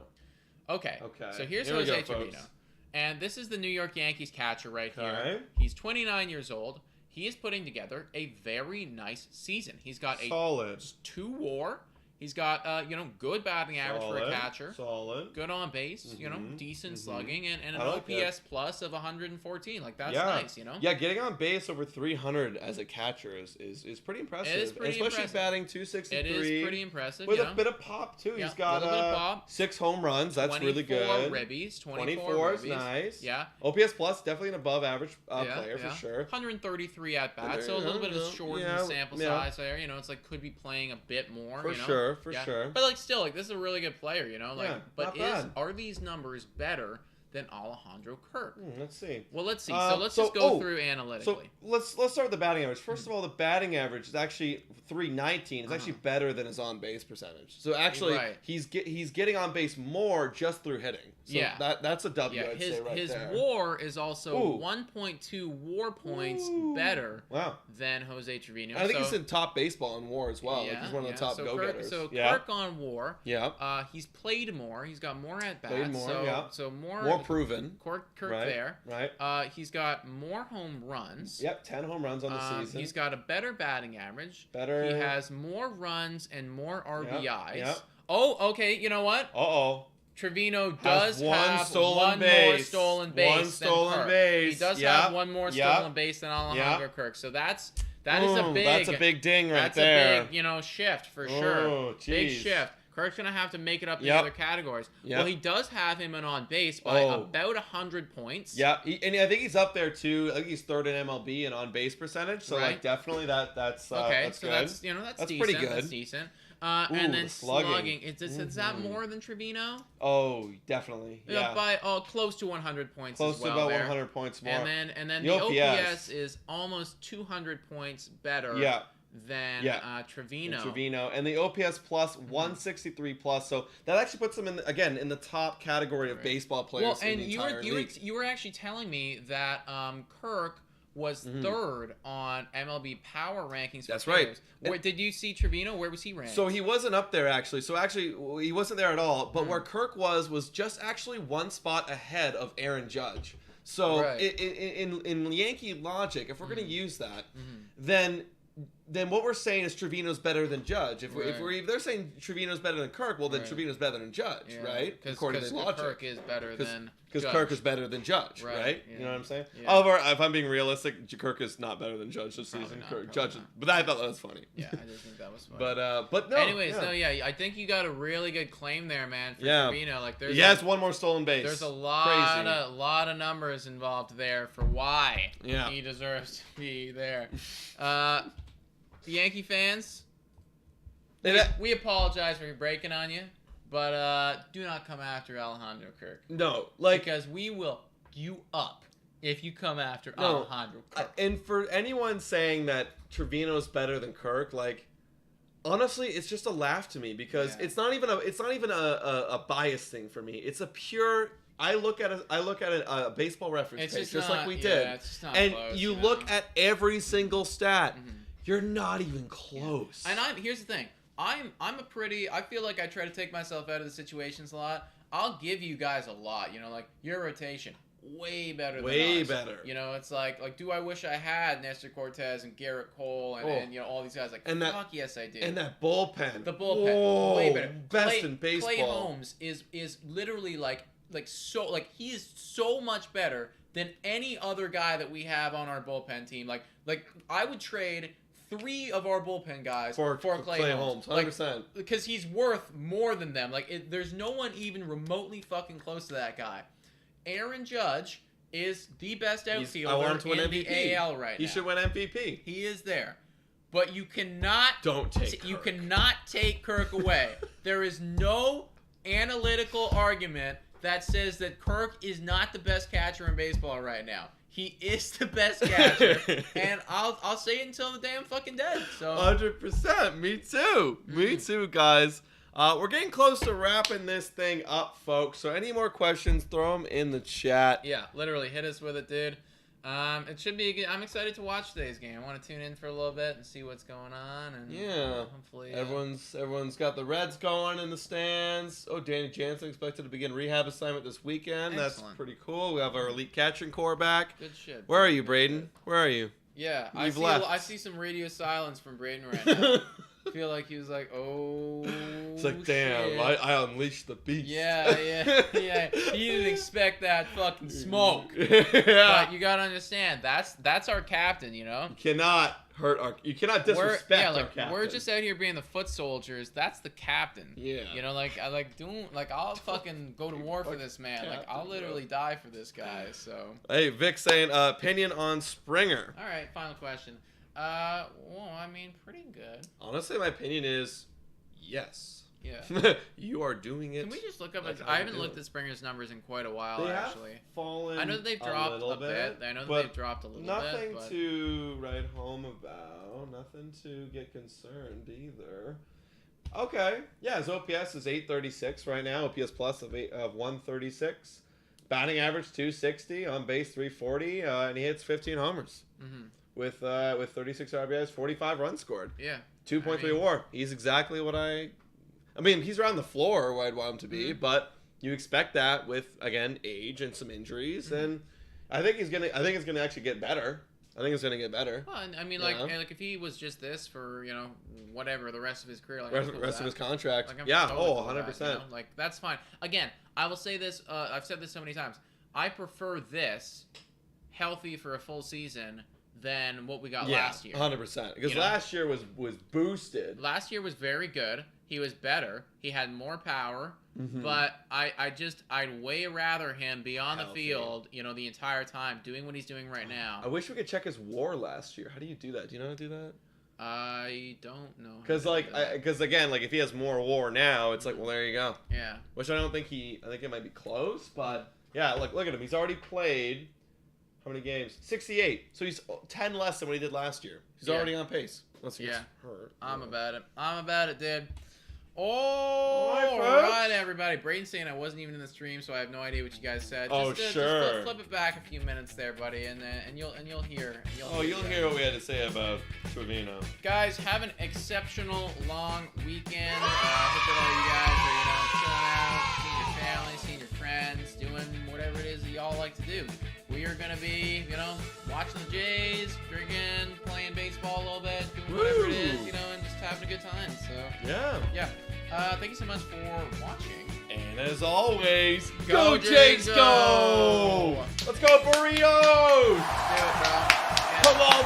Okay. So here's Here Jose go, Trevino. folks. And this is the New York Yankees catcher right here. He's 29 years old. He is putting together a very nice season. He's got a solid 2 WAR. He's got good batting average for a catcher. Solid. Good on base, decent slugging, and an like OPS plus of 114. Like, that's nice, Yeah, getting on base over 300 as a catcher is pretty impressive. It is pretty Especially impressive. batting 263. It is pretty impressive. With a bit of pop, too. He's got a little bit of pop. 6 home runs. That's really good. 24 is nice. Yeah. OPS plus, definitely an above average player for sure. 133 at bats, so a little bit of a shortened sample size there. You know, it's like, could be playing a bit more. For sure. But, like, still, like, this is a really good player, you know? Like, but bad. are these numbers better than Alejandro Kirk? Let's see. Well, let's see. So let's just go through analytically. So let's start with the batting average. First of all, the batting average is actually 319. It's actually better than his on base percentage. So actually, he's getting on base more just through hitting. So that's a W. I'd say right his there. WAR is also 1.2 WAR points better than Jose Trevino. I think he's in top baseball in WAR as well. Like, he's one of the top go-getters. So Kirk on WAR. Yeah. He's played more. He's got more at bats. Played more. So more proven. Kirk there. Right. He's got more home runs. Yep. 10 home runs on the season. He's got a better batting average. He has more runs and more RBIs. Yep. Oh, okay. You know what? Trevino does have one more stolen base than Kirk. He does have one more stolen base than Alejandro Kirk. So that is a big ding right there. That's a big, shift for sure. Big shift. Kirk's going to have to make it up in the other categories. Well, he does have him in on base by about 100 points. Yeah, and I think he's up there too. I think he's third in MLB in on base percentage. So like definitely that's okay. That's So good. that's decent. Pretty good. That's decent. And then slugging. Is that more than Trevino? Oh, definitely. Yeah. By close to 100 points. Close to about 100 points more. And then the OPS is almost 200 points better. Than Trevino. And the OPS plus 163 plus, so that actually puts him in in the top category of baseball players in the entire league. You were actually telling me that Kirk was third on MLB Power Rankings. That's right. Where did you see Trevino? Where was he ranked? So he wasn't up there actually. So actually he wasn't there at all. But where Kirk was just actually one spot ahead of Aaron Judge. So in Yankee logic, if we're going to use that, then what we're saying is Trevino's better than Judge. If they're saying Trevino's better than Kirk, well then Trevino's better than Judge, right? According to logic. Kirk is better than because Kirk is better than Judge, right? Yeah. You know what I'm saying? Yeah. However, if I'm being realistic, Kirk is not better than Judge this season. Judge, but I thought that was funny. Yeah, I just think that was funny. But no. Anyways, I think you got a really good claim there, man, for Trevino. Like he has one more stolen base. There's a lot of numbers involved there for why he deserves to be there. The Yankee fans, we apologize for breaking on you, but do not come after Alejandro Kirk. No, because we will you up if you come after Alejandro Kirk. And for anyone saying that Trevino's better than Kirk, honestly, it's just a laugh to me because it's not even a bias thing for me. It's a pure. I look at a baseball reference page just like we did, it's not and close, you look at every single stat. You're not even close. And here's the thing. I feel like I try to take myself out of the situations a lot. I'll give you guys a lot. You know, like your rotation. Way better than Way us. better. You know, it's like, do I wish I had Nestor Cortez and Garrett Cole and you know, all these guys? Like, and fuck yes, I do. And that bullpen. The bullpen. Whoa, way better. Best in baseball. Clay Holmes is literally he is so much better than any other guy that we have on our bullpen team. Like I would trade 3 of our bullpen guys for Clay Holmes. 100%. Because he's worth more than them. There's no one even remotely fucking close to that guy. Aaron Judge is the best outfielder in MVP. The AL right now. He should win MVP. He is there. But you cannot take Kirk away. There is no analytical argument that says that Kirk is not the best catcher in baseball right now. He is the best catcher, and I'll say it until the day I'm fucking dead. So 100%. Me too. Me too, guys. We're getting close to wrapping this thing up, folks. So any more questions, throw them in the chat. Yeah, literally hit us with it, dude. It should be. I'm excited to watch today's game. I want to tune in for a little bit and see what's going on. And hopefully everyone's got the Reds going in the stands. Oh, Danny Jansen expected to begin rehab assignment this weekend. Excellent. That's pretty cool. We have our elite catching core back. Good shit. Where are you, Braden? Where are you? Yeah, left. I see some radio silence from Braden right now. I feel like he was like, oh. It's like, damn, I unleashed the beast. Yeah. He didn't expect that fucking smoke. Yeah. But you gotta understand, that's our captain, you know. You cannot disrespect our captain. We're just out here being the foot soldiers. That's the captain. Yeah. You know, I'll fucking go to war for this man. Captain, I'll literally die for this guy. So. Hey, Vic saying opinion on Springer. All right, final question. Well, I mean, pretty good. Honestly, my opinion is yes. Yeah. You are doing it. Can we just look up? I haven't looked at Springer's numbers in quite a while, they actually. Have fallen. I know that they've dropped a bit. I know that they've dropped a little bit. Nothing to write home about. Nothing to get concerned either. Okay. Yeah, his OPS is 836 right now. OPS plus of 136. Batting average 260. On base 340. And he hits 15 homers. Mm-hmm. With 36 RBIs, 45 runs scored. Yeah. 2.3 WAR. He's exactly what I mean, he's around the floor where I'd want him to be, but you expect that with, again, age and some injuries, and I think it's gonna actually get better. I think it's gonna get better. Well, I mean, like if he was just this for, you know, whatever the rest of his career, rest of his contract, like, yeah, totally 100%. You know? Like, that's fine. Again, I will say this. I've said this so many times. I prefer this healthy for a full season than what we got last year. 100%. Because last year was boosted. Last year was very good. He was better. He had more power. Mm-hmm. But I'd way rather him be on the field, you know, the entire time, doing what he's doing right now. I wish we could check his WAR last year. How do you do that? Do you know how to do that? I don't know. Because again, like if he has more WAR now, it's like, well, there you go. Yeah. Which I think it might be close, but yeah, look at him. He's already played. How many games? 68. So he's 10 less than what he did last year. He's already on pace. Unless he gets hurt. I'm about it, dude. All right, everybody. Braden's saying I wasn't even in the stream, so I have no idea what you guys said. Just flip it back a few minutes there, buddy, and you'll hear. You'll hear what we had to say about Trevino. Guys, have an exceptional long weekend. Hope that all you guys are chilling out, seeing your family, seeing your friends, doing whatever it is that y'all like to do. We are gonna be, watching the Jays, drinking, playing baseball a little bit, doing whatever it is, and just having a good time. So yeah. Thank you so much for watching. And as always, go Jays, go! Let's go Berrios! Do it, bro. Come on.